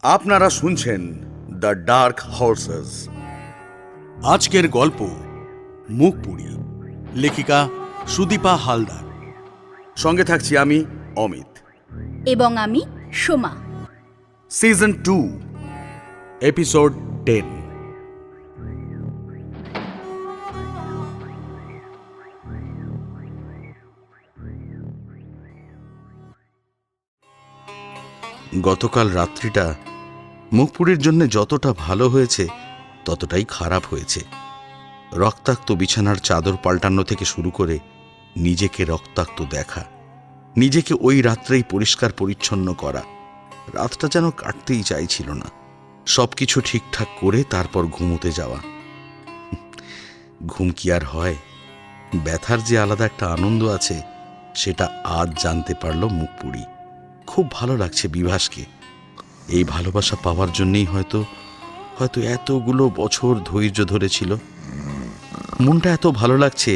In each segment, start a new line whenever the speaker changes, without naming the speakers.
আপনারা শুনছেন the dark horse's.
আজকের গল্প মুখপুরি, লেখিকা সুদীপা হালদার।
সঙ্গে থাকছি আমি অমিত।
এবং আমি সোমা।
Season 2,
episode 10।
গতকাল রাত্রিটা মুখপুরীর জন্য যতটা ভালো হয়েছে ততটাই খারাপ হয়েছে। রক্তাক্ত বিছানার চাদর পাল্টানো থেকে শুরু করে নিজেকে রক্তাক্ত দেখা, নিজেকে ওই রাত্রেই পরিষ্কার পরিচ্ছন্ন করা, রাতটা যেন কাটতেই চাইছিল না। সবকিছু ঠিকঠাক করে তারপর ঘুমোতে যাওয়া। ঘুম কি আর হয়? ব্যথার যে আলাদা একটা আনন্দ আছে সেটা আজ জানতে পারল মুখপুরী। খুব ভালো লাগছে বিভাসকে। এই ভালোবাসা পাওয়ার জন্যই হয়তো এতগুলো বছর ধৈর্য ধরেছিল। মনটা এত ভালো লাগছে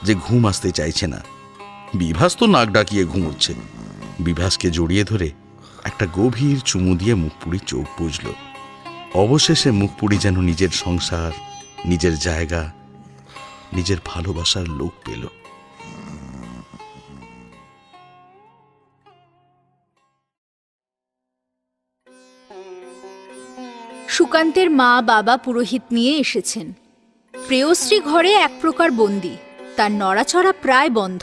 যে ঘুম আসতে চাইছে না। বিভাস তো নাক ডাকিয়ে ঘুমোচ্ছে। বিভাসকে জড়িয়ে ধরে একটা গভীর চুমু দিয়ে মুখপুরী চোখ বুঝল। অবশেষে মুখপুরী যেন নিজের সংসার, নিজের জায়গা, নিজের ভালোবাসার লোক পেল।
সুকান্তের মা বাবা পুরোহিত নিয়ে এসেছেন। প্রেয়শ্রী ঘরে এক প্রকার বন্দী, তার নড়াচড়া প্রায় বন্ধ।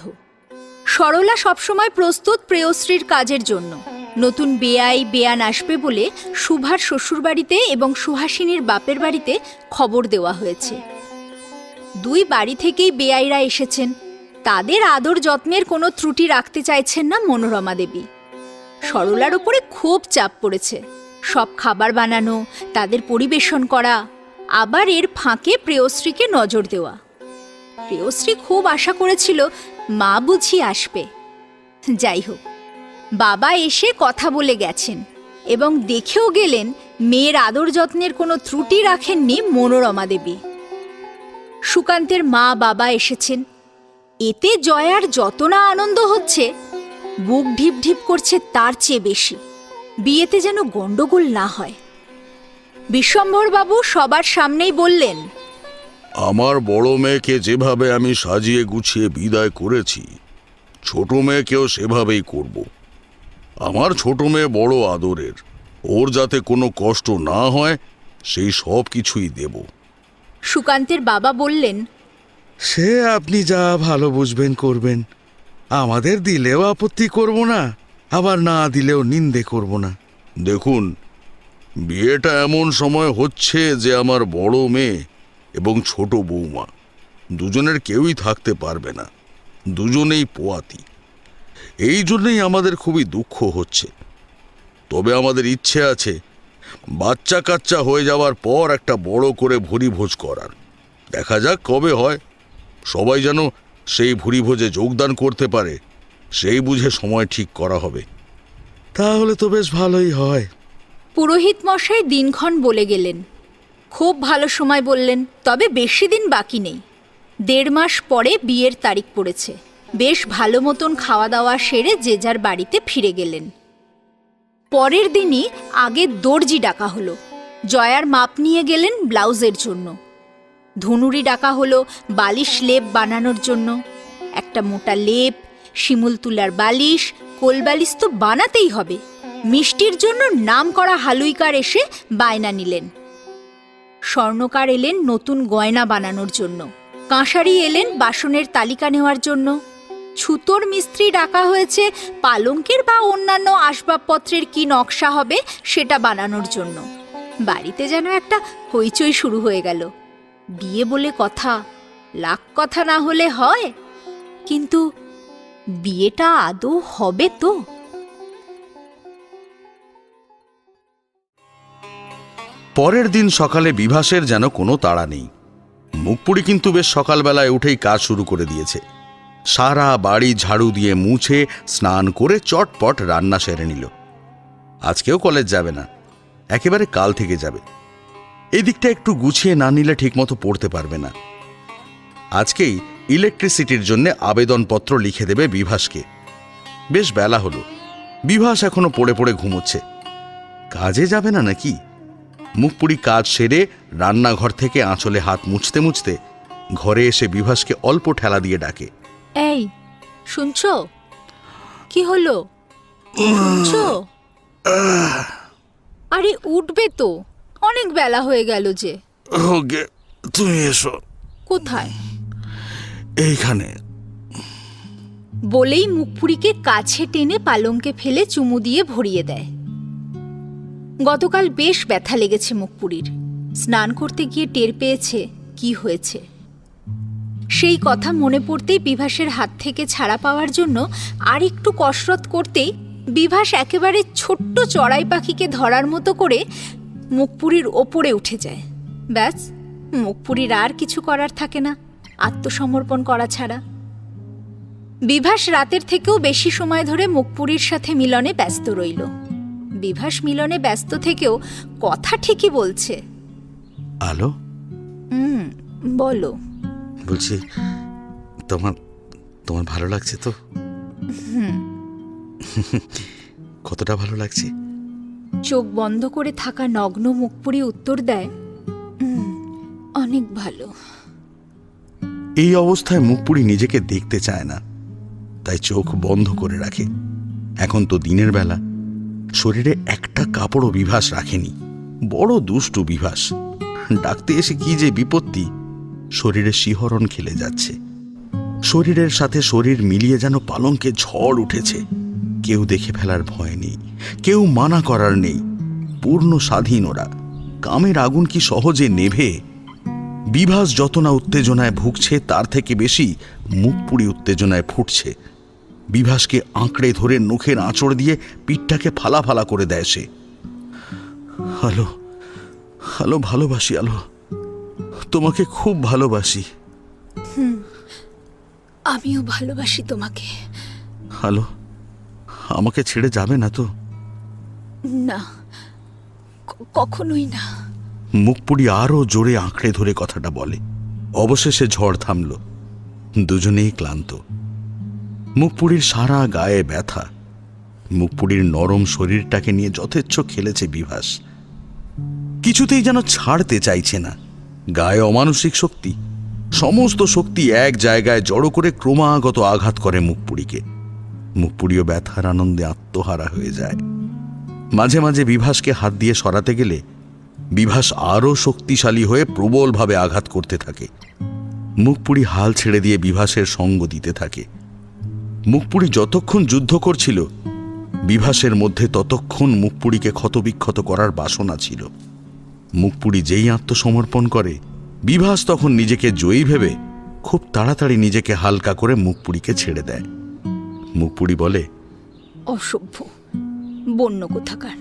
সরলা সবসময় প্রস্তুত প্রেয়শ্রীর কাজের জন্য। নতুন বেয়ান আসবে বলে শুভার শ্বশুরবাড়িতে এবং সুহাসিনীর বাপের বাড়িতে খবর দেওয়া হয়েছে। দুই বাড়ি থেকেই বেয়াইরা এসেছেন। তাদের আদর যত্নের কোনো ত্রুটি রাখতে চাইছেন না মনোরমা দেবী। সরলার উপরে খুব চাপ পড়েছে। সব খাবার বানানো, তাদের পরিবেশন করা, আবার এর ফাঁকে প্রেয়শ্রীকে নজর দেওয়া। প্রেয়শ্রী খুব আশা করেছিল মা বুঝি আসবে। যাই হোক, বাবা এসে কথা বলে গেছেন এবং দেখেও গেলেন মেয়ের আদর যত্নের কোনো ত্রুটি রাখেননি মনোরমা দেবী। সুকান্তের মা বাবা এসেছেন। এতে জয়ার যত না আনন্দ হচ্ছে, বুক ঢিপ ঢিপ করছে তার চেয়ে বেশি। বিয়েতে যেন গন্ডগোল না হয়। বিশ্বম্ভরবাবু সবার সামনেই বললেন,
আমার বড় মেয়েকে যেভাবে আমি সাজিয়ে গুছিয়ে বিদায় করেছি, ছোট মেয়েকেও সেভাবেই করব। আমার ছোট মেয়ে বড় আদরের, ওর যাতে কোনো কষ্ট না হয় সেই সব কিছুই দেব।
সুকান্তের বাবা বললেন,
সে আপনি যা ভালো বুঝবেন করবেন। আমাদের দিলেও আপত্তি করব না, আবার না দিলেও নিন্দে করব না। দেখুন, বিয়েটা এমন সময় হচ্ছে যে আমার বড় মেয়ে এবং ছোট বৌমা দুজনের কেউই থাকতে পারবে না। দুজনেই পোয়াতি। এই জন্যই আমাদের খুবই দুঃখ হচ্ছে। তবে আমাদের ইচ্ছে আছে বাচ্চা কাচ্চা হয়ে যাওয়ার পর একটা বড় করে ভুরিভোজ করার। দেখা যাক কবে হয়। সবাই যেন সেই ভুরিভোজে যোগদান করতে পারে, সেই বুঝে সময় ঠিক করা হবে। তাহলে তো বেশ ভালোই হয়।
পুরোহিত মশাই দিনক্ষণ বলে গেলেন। খুব ভালো সময় বললেন। তবে বেশি দিন বাকি নেই। 1.5 মাস পরে বিয়ের তারিখ পড়েছে। বেশ ভালো মতন খাওয়া দাওয়া সেরে যে যার বাড়িতে ফিরে গেলেন। পরের দিনই আগে দর্জি ডাকা হলো। জয়ার মাপ নিয়ে গেলেন ব্লাউজের জন্য। ধনুরি ডাকা হলো বালিশ লেপ বানানোর জন্য। একটা মোটা লেপ, শিমুল তুলার বালিশ, কোলবালিশ তো বানাতেই হবে। মিষ্টির জন্য নাম করা হালুইকার এসে বায়না নিলেন। স্বর্ণকার এলেন নতুন গয়না বানানোর জন্য। কাঁসারি এলেন বাসনের তালিকা নেওয়ার জন্য। ছুতোর মিস্ত্রি ডাকা হয়েছে পালঙ্কের বা অন্যান্য আসবাবপত্রের কি নকশা হবে সেটা বানানোর জন্য। বাড়িতে যেন একটা হইচই শুরু হয়ে গেল। বিয়ে বলে কথা, লাখ কথা না হলে হয়, কিন্তু বিয়েটা আদৌ হবে তো?
পরের দিন সকালে বিভাসের যেন কোনো তাড়া নেই। মুখপুরী কিন্তু বেশ সকালবেলায় উঠেই কাজ শুরু করে দিয়েছে। সারা বাড়ি ঝাড়ু দিয়ে মুছে স্নান করে চটপট রান্না সেরে নিল। আজকেও কলেজ যাবে না, একেবারে কাল থেকে যাবে। এই দিকটা একটু গুছিয়ে না নিলে ঠিকমতো পড়তে পারবে না। আজকেই ইলেকট্রিসিটির জন্য আবেদনপত্র লিখে দেবে বিভাসকে। বেশ বেলা হলো, বিভাস এখনো পড়ে পড়ে ঘুমোচ্ছে। কাজে যাবে না নাকি? মুখপুরি কাজ সেরে রান্নাঘর থেকে আঁচলে হাত মুছতে মুছতে ঘরে এসে বিভাসকে অল্প ঠেলা দিয়ে ডাকে।
এই শুনছো? কি হলো? শুনছো? আরে উঠবে তো, অনেক বেলা হয়ে গেল যে।
ওকে, তুমি এসো।
কোথায়?
এইখানে।
বলেই মুখপুরীকে কাছে টেনে পালঙ্কে ফেলে চুমু দিয়ে ভরিয়ে দেয়। গতকাল বেশ ব্যথা লেগেছে মুখপুরীর। স্নান করতে গিয়ে টের পেয়েছে কি হয়েছে। সেই কথা মনে পড়তেই বিভাসের হাত থেকে ছাড়া পাওয়ার জন্য আর একটু কসরত করতেই বিভাস একেবারে ছোট্ট চড়াই পাখিকে ধরার মতো করে মুখপুরীর ওপরে উঠে যায়। ব্যাস, মুখপুরীর আর কিছু করার থাকে না আত্মসমর্পণ করা ছাড়া। বিভাস রাতের থেকেও বেশি সময় ধরে মুখপুরীর সাথে মিলনে ব্যস্ত রইল। বিভাস মিলনে ব্যস্ত থেকেও কথা ঠিকই বলছে।
আলো,
বলো।
বলছি, তোমার ভালো লাগছে তো? কতটা ভালো লাগছে?
চোখ বন্ধ করে থাকা নগ্ন মুখপুরী উত্তর দেয়, অনেক ভালো।
এই অবস্থায় মুখপুরি নিজেকে দেখতে চায় না, তাই চোখ বন্ধ করে রাখে। এখন তো দিনের বেলা, শরীরে একটা কাপড়ও বিভাস রাখেনি। বড় দুষ্টু বিভাস। ডাকতে এসে কি যে বিপত্তি! শরীরে শিহরণ খেলে যাচ্ছে। শরীরের সাথে শরীর মিলিয়ে যেন পালঙ্কে ঝড় উঠেছে। কেউ দেখে ফেলার ভয় নেই, কেউ মানা করার নেই। পূর্ণ স্বাধীন ওরা। কামের আগুন কি সহজে নেভে? বিভাস যত না উত্তেজনায় ভুগছে, তার থেকে বেশি মুখপুরি উত্তেজনায় ফুটছে। বিভাসকে আঁকড়ে ধরে নখের আঁচড় দিয়ে পিঠটাকে ফালা ফালা করে দেয় সে। আলো, আলো, ভালোবাসি আলো, তোমাকে খুব ভালোবাসি।
আমিও ভালোবাসি তোমাকে।
আলো, আমাকে ছেড়ে যাবে না তো?
না, কখনোই না।
মুখপুরি আরো জোরে আঁকড়ে ধরে কথাটা বলে। অবশেষে ঝড় থামল। দুজনেই ক্লান্ত। মুখপুরির সারা গায়ে ব্যথা। মুখপুরির নরম শরীরটাকে নিয়ে যথেচ্ছ খেলেছে বিভাস। কিছুতেই যেন ছাড়তে চাইছে না। গায়ে অমানসিক শক্তি, সমস্ত শক্তি এক জায়গায় জড়ো করে ক্রমাগত আঘাত করে মুখপুরিকে। মুখপুরিও ব্যথার আনন্দে আত্মহারা হয়ে যায়। মাঝে মাঝে বিভাসকে হাত দিয়ে সরাতে গেলে বিভাস আরও শক্তিশালী হয়ে প্রবলভাবে আঘাত করতে থাকে। মুখপুরি হাল ছেড়ে দিয়ে বিভাসের সঙ্গ দিতে থাকে। মুখপুরি যতক্ষণ যুদ্ধ করছিল, বিভাসের মধ্যে ততক্ষণ মুখপুরিকে ক্ষতবিক্ষত করার বাসনা ছিল। মুখপুরি যেই আত্মসমর্পণ করে, বিভাস তখন নিজেকে জয়ী ভেবে খুব তাড়াতাড়ি নিজেকে হালকা করে মুখপুরিকে ছেড়ে দেয়। মুখপুরি বলে,
অসভ্য, বন্য কোথাকার।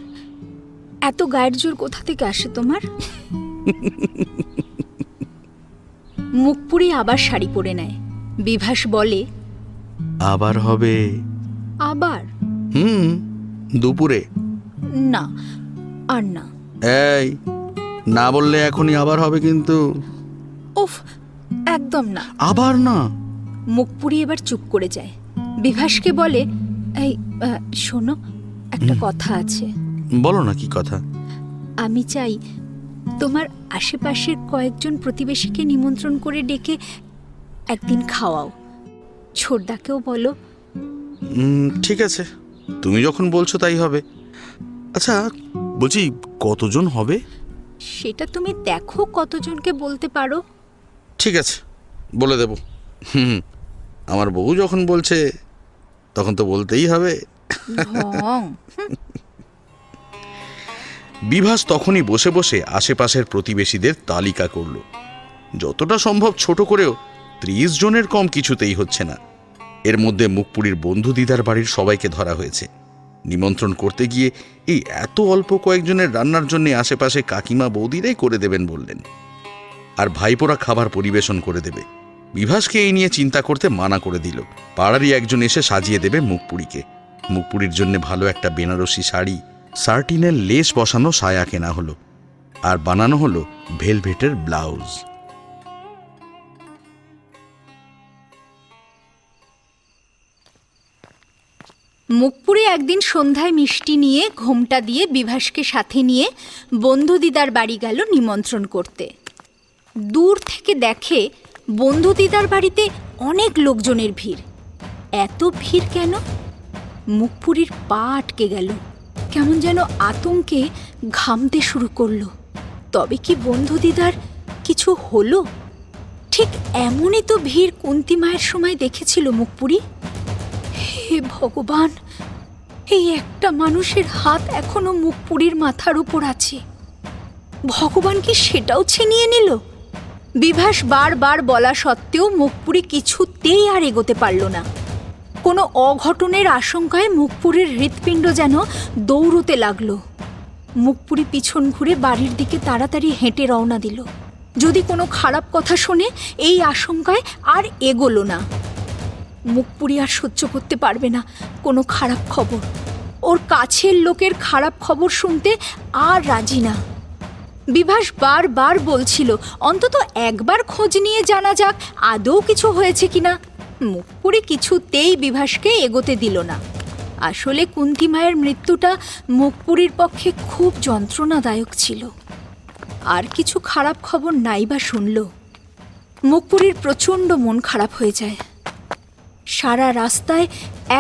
এত গায়ের জোর কোথা থেকে আসে তোমার? মুখপুরি আবার শাড়ি পরে নেয়। বিভাস বলে,
আবার হবে?
আবার?
দুপুরে।
না, আর না।
এই, না বললে এখনই আবার হবে কিন্তু।
উফ, একদম না।
আবার না?
মুখপুরি এবার চুপ করে যায়। বিভাসকে বলে, এই শোনো, একটা কথা আছে।
বলো না, কি কথা?
আমি চাই তোমার আশেপাশের কয়েকজন প্রতিবেশীকে নিমন্ত্রণ করে ডেকে একদিন খাওয়াও। ছোটদাকেও বলো।
ঠিক আছে, তুমি যখন বলছো তাই হবে। আচ্ছা, বলছি কতজন হবে?
সেটা তুমি দেখো কতজনকে বলতে পারো।
ঠিক আছে, বলে দেব। আমার বউ যখন বলছে তখন তো বলতেই হবে।
ঢং।
বিভাস তখনই বসে বসে আশেপাশের প্রতিবেশীদের তালিকা করল। যতটা সম্ভব ছোট করেও 30 জনের কম কিছুতেই হচ্ছে না। এর মধ্যে মুখপুরির বন্ধু দিদার বাড়ির সবাইকে ধরা হয়েছে। নিমন্ত্রণ করতে গিয়ে এই এত অল্প কয়েকজনের রান্নার জন্য আশেপাশে কাকিমা বৌদিরাই করে দেবেন বললেন, আর ভাইপোরা খাবার পরিবেশন করে দেবে। বিভাসকে এই নিয়ে চিন্তা করতে মানা করে দিল। পাড়ারই একজন এসে সাজিয়ে দেবে মুখপুরিকে। মুখপুরির জন্য ভালো একটা বেনারসি শাড়ি, সার্টিনের লেস বসানো সায়া কেনা হলো, আর বানানো হলো ভেলভেটের ব্লাউজ।
মুখপুরি একদিন সন্ধ্যায় মিষ্টি নিয়ে ঘোমটা দিয়ে বিভাসকে সাথে নিয়ে বন্ধু দিদার বাড়ি গেল নিমন্ত্রণ করতে। দূর থেকে দেখে বন্ধু দিদার বাড়িতে অনেক লোকজনের ভিড়। এত ভিড় কেন? মুখপুরির পা আটকে গেল, কেমন যেন আতঙ্কে ঘামতে শুরু করলো। তবে কি বন্ধু দিদার কিছু হলো? ঠিক এমনই তো ভিড় কুন্তী মায়ের সময় দেখেছিল মুখপুরি। হে ভগবান, এই একটা মানুষের হাত এখনো মুখপুরির মাথার উপর আছে। ভগবান কি সেটাও ছিনিয়ে নিল? বিভাস বারবার বলা সত্ত্বেও মুখপুরি কিছুতেই আর এগোতে পারল না। কোনো অঘটনের আশঙ্কায় মুখপুরির হৃৎপিণ্ড যেন দৌড়তে লাগলো। মুখপুরি পিছন ঘুরে বাড়ির দিকে তাড়াতাড়ি হেঁটে রওনা দিল। যদি কোনো খারাপ কথা শোনে এই আশঙ্কায় আর এগোলো না। মুখপুরি আর সহ্য করতে পারবে না কোনো খারাপ খবর। ওর কাছের লোকের খারাপ খবর শুনতে আর রাজি না। বিভাস বারবার বলছিল অন্তত একবার খোঁজ নিয়ে জানা যাক আদৌ কিছু হয়েছে কিনা। মুখপুরি কিছুতেই বিভাসকে এগোতে দিল না। আসলে কুন্তী মায়ের মৃত্যুটা মুখপুরির পক্ষে খুব যন্ত্রণাদায়ক ছিল। আর কিছু খারাপ খবর নাই বা শুনল, মুখপুরির প্রচণ্ড মন খারাপ হয়ে যায়। সারা রাস্তায়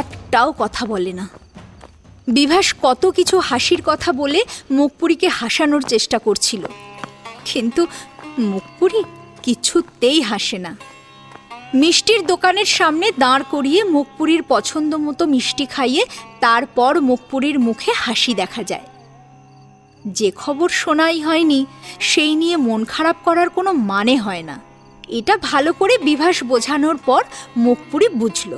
একটাও কথা বলে না। বিভাস কত কিছু হাসির কথা বলে মুখপুরিকে হাসানোর চেষ্টা করছিল, কিন্তু মুখপুরি কিছুতেই হাসে না। মিষ্টির দোকানের সামনে দাঁড় করিয়ে মুখপুরির পছন্দ মতো মিষ্টি খাইয়ে তারপর মুখপুরির মুখে হাসি দেখা যায়। যে খবর শোনাই হয়নি সেই নিয়ে মন খারাপ করার কোনো মানে হয় না। এটা ভালো করে বিভাস বোঝানোর পর মুখপুরি বুঝল।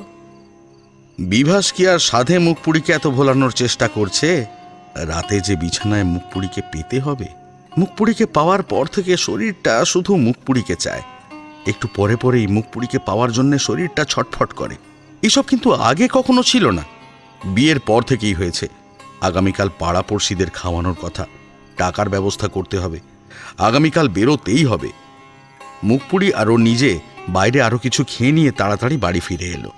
বিভাস কি আর সাধে মুখপুরিকে এত ভোলানোর চেষ্টা করছে? রাতে যে বিছানায় মুখপুরিকে পেতে হবে, মুখপুরিকে পাওয়ার পর থেকে শরীরটা শুধু মুখপুরিকে চায়। একটু পরে পরেই মুখপুরিকে পাওয়ার জন্য শরীরটা ছটফট করে। এসব কিন্তু আগে কখনো ছিল না, বিয়ের পর থেকেই হয়েছে। আগামীকাল পাড়াপড়শিদের খাওয়ানোর কথা, টাকার ব্যবস্থা করতে হবে, আগামীকাল বেরোতেই হবে। মুখপুরি আর ও নিজে বাইরে আরো কিছু খেয়ে নিয়ে তাড়াতাড়ি বাড়ি ফিরে এলো।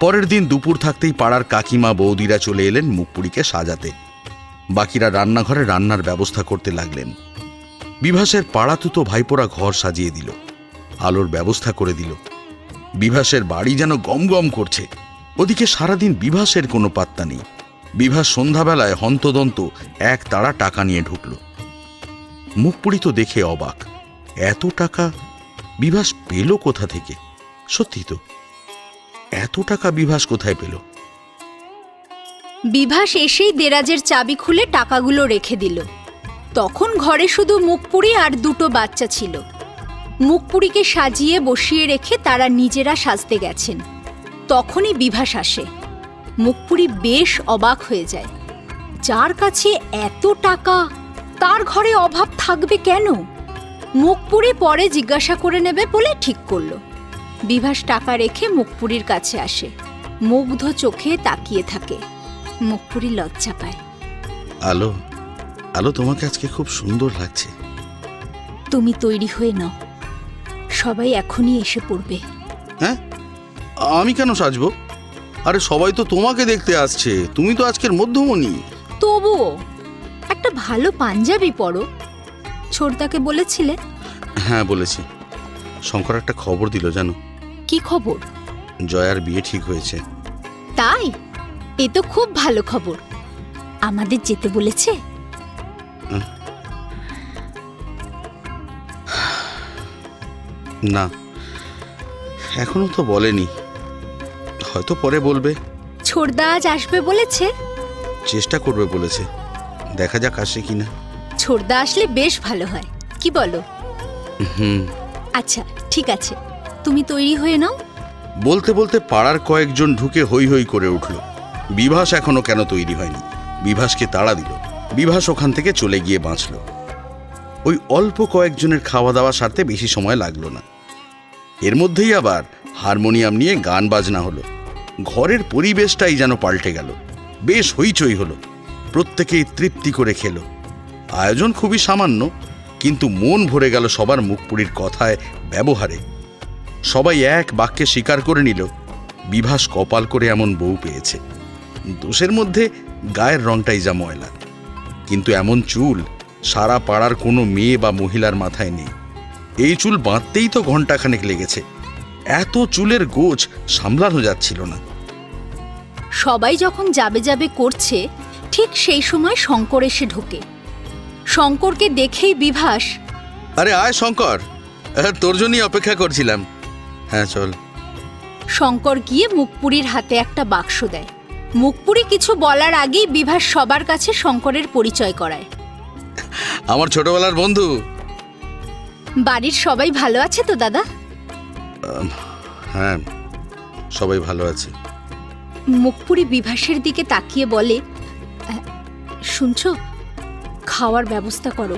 পরের দিন দুপুর থাকতেই পাড়ার কাকিমা বৌদিরা চলে এলেন মুখপুরিকে সাজাতে। বাকিরা রান্নাঘরে রান্নার ব্যবস্থা করতে লাগলেন। বিভাসের পাড়াতুতো ভাইপোরা ঘর সাজিয়ে দিল, আলোর ব্যবস্থা করে দিল। বিভাসের বাড়ি যেন গমগম করছে। ওদিকে সারাদিন বিভাসের কোনো পাত্তা নেই। বিভাস সন্ধ্যাবেলায় হন্তদন্ত এক তাড়া টাকা নিয়ে ঢুকল। মুখপুরি তো দেখে অবাক, এত টাকা বিভাস পেল কোথা থেকে? সত্যি তো, এত টাকা বিভাস কোথায় পেল?
বিভাস এসেই দেরাজের চাবি খুলে টাকাগুলো রেখে দিল। তখন ঘরে শুধু মুখপুরি আর দুটো বাচ্চা ছিল। মুখপুরিকে সাজিয়ে বসিয়ে রেখে তারা নিজেরা সাজতে গেছেন। তখনই বিভাস আসে। মুখপুরি বেশ অবাক হয়ে যায়। যার কাছে এত টাকা, তার ঘরে অভাব থাকবে কেন? মুখপুরি পরে জিজ্ঞাসা করে নেবে বলে ঠিক করলো। বিভাস টাকা রেখে মুখপুরির কাছে আসে, মুগ্ধ চোখে তাকিয়ে থাকে। মুখপুরি লজ্জা পায়।
আলো, আলো, তোমাকে আজকে খুব সুন্দর লাগছে।
তুমি তৈরি হয়ে নাও, সবাই এখনই এসে পড়বে।
হ্যাঁ, আমি কেন সাজবো? আরে সবাই তো তোমাকে দেখতে আসছে, তুমি তো আজকের মধ্যমণি।
তবুও একটা ভালো পাঞ্জাবি পরো। ছোটদাকে বলেছিলে?
হ্যাঁ বলেছি। শঙ্কর একটা খবর দিল জানো?
কি খবর?
জয়ার বিয়ে ঠিক হয়েছে।
তাই? এ তো খুব ভালো খবর। আমাদের যেতে বলেছে?
না, এখনো তো বলেনি, হয়তো পরে বলবে।
ছোটদা আজ আসবে বলেছে?
চেষ্টা করবে বলেছে, দেখা যাক আসে কিনা।
ছোটদা আসলে বেশ ভালো হয়, কি বলো?
হুম।
আচ্ছা ঠিক আছে, তুমি তৈরি হয়ে নাও।
বলতে বলতে পাড়ার কয়েকজন ঢুকে হই হই করে উঠল। বিভাস এখনো কেন তৈরি হয়নি। বিভাসকে তাড়া দিল। বিভাস ওখান থেকে চলে গিয়ে বাঁচল। ওই অল্প কয়েকজনের খাওয়া দাওয়া সারতে বেশি সময় লাগলো না। এর মধ্যেই আবার হারমোনিয়াম নিয়ে গান বাজনা হলো। ঘরের পরিবেশটাই যেন পাল্টে গেল। বেশ হইচই হলো। প্রত্যেকেই তৃপ্তি করে খেলো। আয়োজন খুবই সামান্য, কিন্তু মন ভরে গেল সবার মুখপুরীর কথায়, ব্যবহারে। সবাই এক বাক্যে স্বীকার করে নিল বিভাস কপাল করে এমন বউ পেয়েছে। দোষের মধ্যে গায়ের রংটাই যা ময়লা, কিন্তু এমন চুল সারা পাড়ার কোনো মেয়ে বা মহিলার মাথায় নেই। এই চুল বাঁধতেই তো ঘণ্টাখানেক লেগেছে। এত চুলের গোছ সামলানো যাচ্ছিল না।
সবাই যখন যাবে যাবে করছে, ঠিক সেই সময় শঙ্কর এসে ঢোকে। শঙ্করকে দেখেই বিভাস,
আরে আয় শঙ্কর, তোর জন্যই অপেক্ষা করছিলাম। হ্যাঁ চল।
শঙ্কর গিয়ে মুখপুরীর হাতে একটা বাক্স দেয়। মুখপুরী কিছু বলার আগেই বিভাস সবার কাছে শঙ্করের পরিচয় করায়।
আমার ছোটবেলার বন্ধু।
বাড়ির সবাই ভালো আছে তো দাদা?
হ্যাঁ, সবাই ভালো আছে।
মুখপুরী বিভাসের দিকে তাকিয়ে বলে, শুনছো, খাওয়ার ব্যবস্থা করো,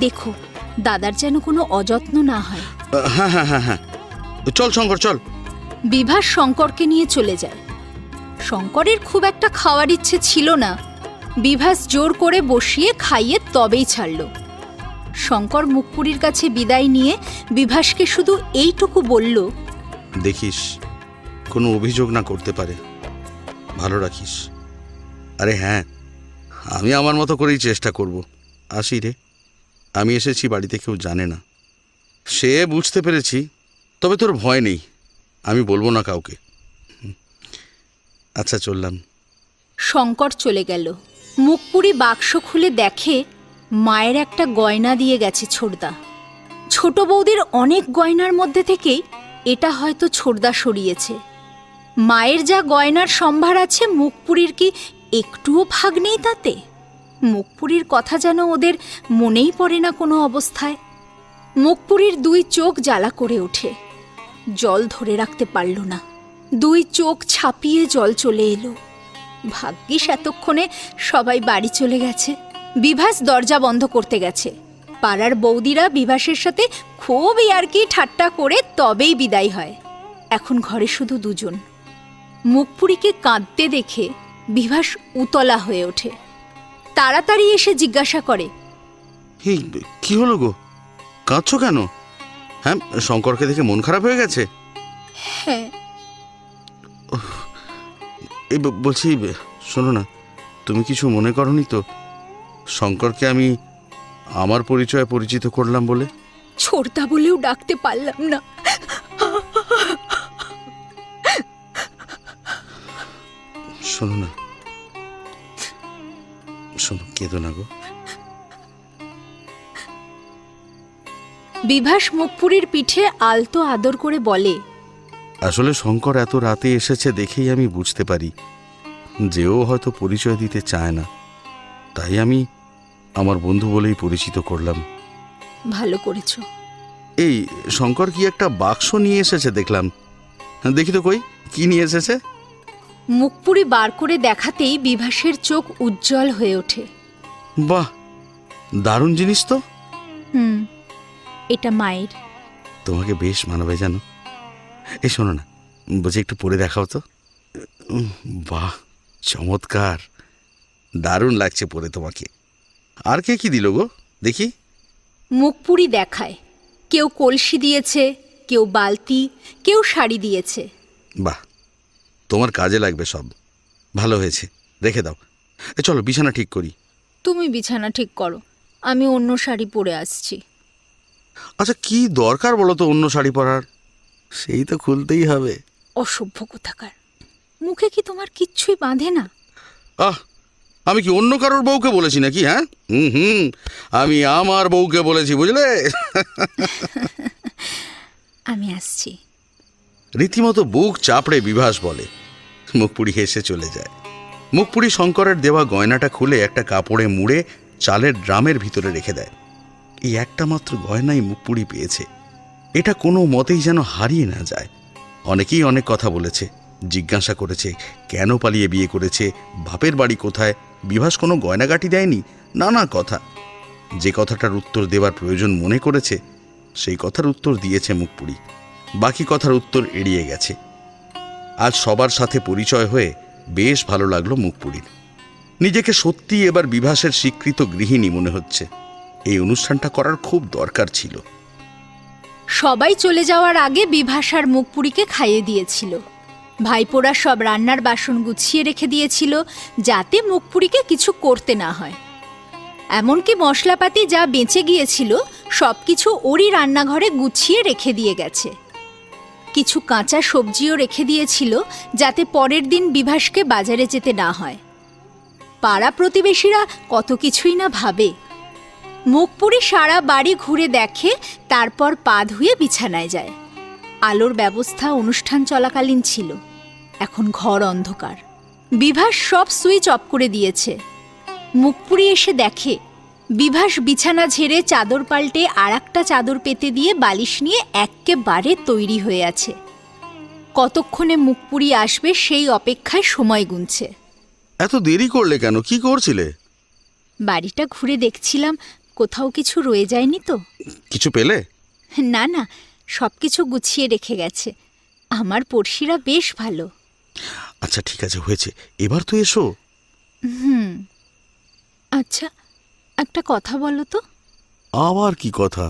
দেখো দাদার যেন কোনো অযত্ন না হয়।
হ্যাঁ হ্যাঁ হ্যাঁ হ্যাঁ, চল শঙ্কর চল।
বিভাস শঙ্করকে নিয়ে চলে যায়। শঙ্করের খুব একটা খাওয়ার ইচ্ছে ছিল না। বিভাস জোর করে বসিয়ে খাইয়ে তবেই ছাড়ল। শঙ্কর মুখপুরীর কাছে বিদায় নিয়ে বিভাসকে শুধু এইটুকু বলল,
দেখিস কোনো অভিযোগ না করতে পারে, ভালো রাখিস। আরে হ্যাঁ, আমি আমার মতো করেই চেষ্টা করব। আসি রে, আমি এসেছি বাড়িতে কেউ জানে না। সে বুঝতে পেরেছি, তবে তোর ভয় নেই, আমি বলবো না কাউকে। আচ্ছা চললাম।
শঙ্কর চলে গেল। মুখপুরী বাক্স খুলে দেখে মায়ের একটা গয়না দিয়ে গেছে ছোটদা। ছোট বৌদির অনেক গয়নার মধ্যে থেকেই এটা হয়তো ছোটদা সরিয়েছে। মায়ের যা গয়নার সম্ভার আছে, মুখপুরীর কি একটুও ভাগ নেই তাতে? মুখপুরীর কথা যেন ওদের মনেই পড়ে না কোনো অবস্থায়। মুখপুরীর দুই চোখ জ্বালা করে ওঠে, জল ধরে রাখতে পারল না। দুই চোখ ছাপিয়ে জল চলে এলো। ভাগ্যিস এতক্ষণে সবাই বাড়ি চলে গেছে। বিভাস দরজা বন্ধ করতে গেছে। পাড়ার বৌদিরা বিভাসের সাথে খুব ইয়ার্কি ঠাট্টা করে তবেই বিদায় হয়। এখন ঘরে শুধু দুজন। মুখপুরীকে কাঁদতে দেখে বিভাস উতলা হয়ে ওঠে। তাড়াতাড়ি এসে জিজ্ঞাসা করে,
কি হলো গো, কাঁদছো কেন? হ্যাঁ, শঙ্করকে দেখে মন খারাপ হয়ে গেছে?
হ্যাঁ।
এই বলছি, শোনো না, তুমি কিছু মনে করনি তো? শঙ্করকে আমি আমার পরিচয়ে পরিচিত করলাম বলে।
ছোটদা বলেও ডাকতে পারলাম না।
শোনো না, শোনো, কেঁদো না গো।
বিভাস মুখপুরীর পিঠে আলতো আদর করে বলে,
আসলে শঙ্কর এত রাতে এসেছে দেখেই আমি বুঝতে পারি যেও হয়তো পরিচয় দিতে চায় না, তাই আমি আমার বন্ধু বলেই পরিচিত করলাম।
ভালো করেছো।
এই শঙ্কর কি একটা বাক্স নিয়ে এসেছে দেখলাম, দেখি তো কই কি নিয়ে এসেছে।
মুখপুরী বার করে দেখাতেই বিভাসের চোখ উজ্জ্বল হয়ে ওঠে।
বাহ, দারুণ জিনিস তো।
এটা মায়ের।
তোমাকে বেশ মানাবে জানো। এই শোনো না, বলছি একটু পরে দেখাও তো। বাহ, চমৎকার, দারুণ লাগছে পরে তোমাকে। আর কে কি দিল গো দেখি?
মুখপুরী দেখায়। কেউ কলসি দিয়েছে, কেউ বালতি, কেউ শাড়ি দিয়েছে।
বাহ, তোমার কাজে লাগবে সব। ভালো হয়েছে, রেখে দাও। চলো বিছানা ঠিক করি।
তুমি বিছানা ঠিক করো, আমি অন্য শাড়ি পরে আসছি।
আচ্ছা, কি দরকার বলো তো অন্য শাড়ি পরার? সেই তো খুলতেই হবে।
অসভ্য কোথাকার, মুখে কি তোমার কিচ্ছুই বাঁধে না?
আহ, আমি কি অন্য কারোর বউকে বলেছি নাকি? হ্যাঁ, আমি আমার বউকে বলেছি, বুঝলে?
আমি আসছি।
রীতিমতো বুক চাপড়ে বিভাস বলে। মুখপুরী হেসে চলে যায়। মুখপুরী শঙ্করের দেওয়া গয়নাটা খুলে একটা কাপড়ে মুড়ে চালের ড্রামের ভিতরে রেখে দেয়। এই একটা মাত্র গয়নাই মুখপুরী পেয়েছে, এটা কোনো মতেই যেন হারিয়ে না যায়। অনেকেই অনেক কথা বলেছে, জিজ্ঞাসা করেছে কেন পালিয়ে বিয়ে করেছে, বাপের বাড়ি কোথায়, বিভাস কোনো গয়নাগাটি দেয়নি, নানা কথা। যে কথাটার উত্তর দেওয়ার প্রয়োজন মনে করেছে সেই কথার উত্তর দিয়েছে মুখপুরী, বাকি কথার উত্তর এড়িয়ে গেছে। আজ সবার সাথে পরিচয় হয়ে বেশ ভালো লাগলো মুখপুরীর। নিজেকে সত্যি এবার বিভাসের স্বীকৃত গৃহিণী মনে হচ্ছে। এই অনুষ্ঠানটা করার খুব দরকার ছিল।
সবাই চলে যাওয়ার আগে বিভাসার মুখপুরীকে খাইয়ে দিয়েছিল। ভাইপোরা সব রান্নার বাসন গুছিয়ে রেখে দিয়েছিল যাতে মুখপুরীকে কিছু করতে না হয়। এমনকি মশলাপাতি যা বেঁচে গিয়েছিল সবকিছু ওরই রান্নাঘরে গুছিয়ে রেখে দিয়ে গেছে। কিছু কাঁচা সবজিও রেখে দিয়েছিল যাতে পরের দিন বিভাসকে বাজারে যেতে না হয়। পাড়া প্রতিবেশীরা কত কিছুই না ভাবে। মুখপুরী সারা বাড়ি ঘুরে দেখে, তারপর পা ধুয়ে বিছানায় যায়। আলোর ব্যবস্থা অনুষ্ঠান চলাকালীন ছিল। এখন ঘর অন্ধকার। বিভাস সব সুইচ অফ করে দিয়েছে। মুখপুরী এসে দেখে বিভাস বিছানা ঝেড়ে চাদর পাল্টে আরেকটা চাদর পেতে দিয়ে বালিশ নিয়ে এক্কেবারে তৈরি হয়ে আছে। কতক্ষণে মুখপুরী আসবে সেই অপেক্ষায় সময় গুনছে।
এত দেরি করলে কেন? কি করছিলে?
বাড়িটা ঘুরে দেখছিলাম কোথাও কিছু রয়ে যায়নি তো।
কিছু পেলে?
না না, সবকিছু গুছিয়ে রেখে গেছে। আমার পড়শিরা বেশ ভালো।
আচ্ছা ঠিক আছে, হয়েছে, এবার তো এসো।
আচ্ছা, একটা কথা বলো তো।
আবার কি কথা?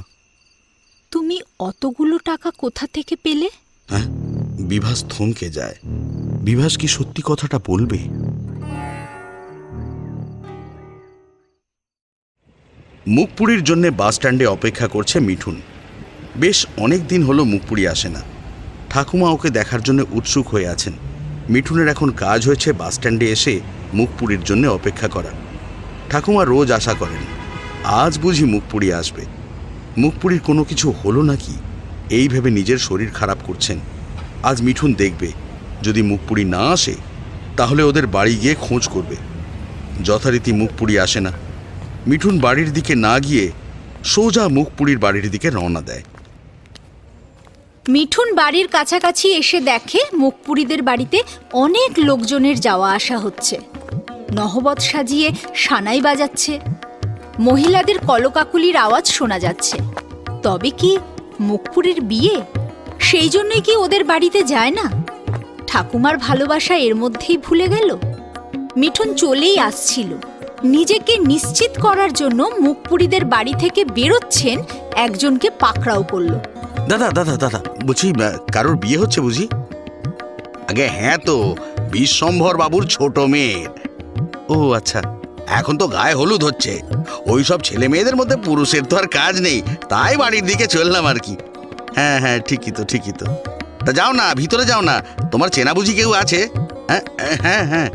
তুমি অতগুলো টাকা কোথা থেকে পেলে?
হ্যাঁ, বিভাস থমকে যায়। বিভাস কি সত্যি কথাটা বলবে? মুখপুরীর জন্য বাস স্ট্যান্ডে অপেক্ষা করছে মিঠুন। বেশ অনেক দিন হলো মুখপুরী আসে না। ঠাকুমা ওকে দেখার জন্য উৎসুক হয়ে আছেন। মিঠুনের এখন কাজ হয়েছে বাস স্ট্যান্ডে এসে মুখপুরীর জন্য অপেক্ষা করা। ঠাকুমা রোজ আশা করেন আজ বুঝি মুখপুরী আসবে। মুখপুরীর কোনো কিছু হলো নাকি এই ভেবে নিজের শরীর খারাপ করছেন। আজ মিঠুন দেখবে, যদি মুখপুরী না আসে তাহলে ওদের বাড়ি গিয়ে খোঁজ করবে। যথারীতি মুখপুরী আসে না। মিঠুন বাড়ির দিকে না গিয়ে সোজা মুখপুরীর বাড়ির দিকে রওনা দেয়।
মিঠুন বাড়ির কাছাকাছি এসে দেখে মুখপুরীদের বাড়িতে অনেক লোকজনের যাওয়া আসা হচ্ছে। নহবত সাজিয়ে সানাই বাজাচ্ছে। মহিলাদের কলকাকুলির আওয়াজ শোনা যাচ্ছে। তবে কি মুখপুরীর বিয়ে? সেই জন্যই কি ওদের বাড়িতে যায় না? ঠাকুমার ভালোবাসা এর মধ্যেই ভুলে গেল? মিঠুন চলেই আসছিল। নিজেকে নিশ্চিত করার জন্য মুখপুরীদের বাড়ি থেকে বেরোচ্ছেন একজনকে পাকড়াও করল।
দাদা দাদা দাদা, বলছি কারোর বিয়ে হচ্ছে বুঝি? আগে হ্যাঁ তো, বিশ্বম্ভর বাবুর ছোট মেয়ের। ও আচ্ছা, এখন তো গায়ে হলুদ হচ্ছে। ওই সব ছেলে মেয়েদের মধ্যে পুরুষের তো আর কাজ নেই, তাই বাড়ির দিকে চললাম আর কি। হ্যাঁ হ্যাঁ, ঠিকই তো ঠিকই তো। তা যাও না, ভিতরে যাও না, তোমার চেনা বুঝি কেউ আছে? হ্যাঁ হ্যাঁ হ্যাঁ,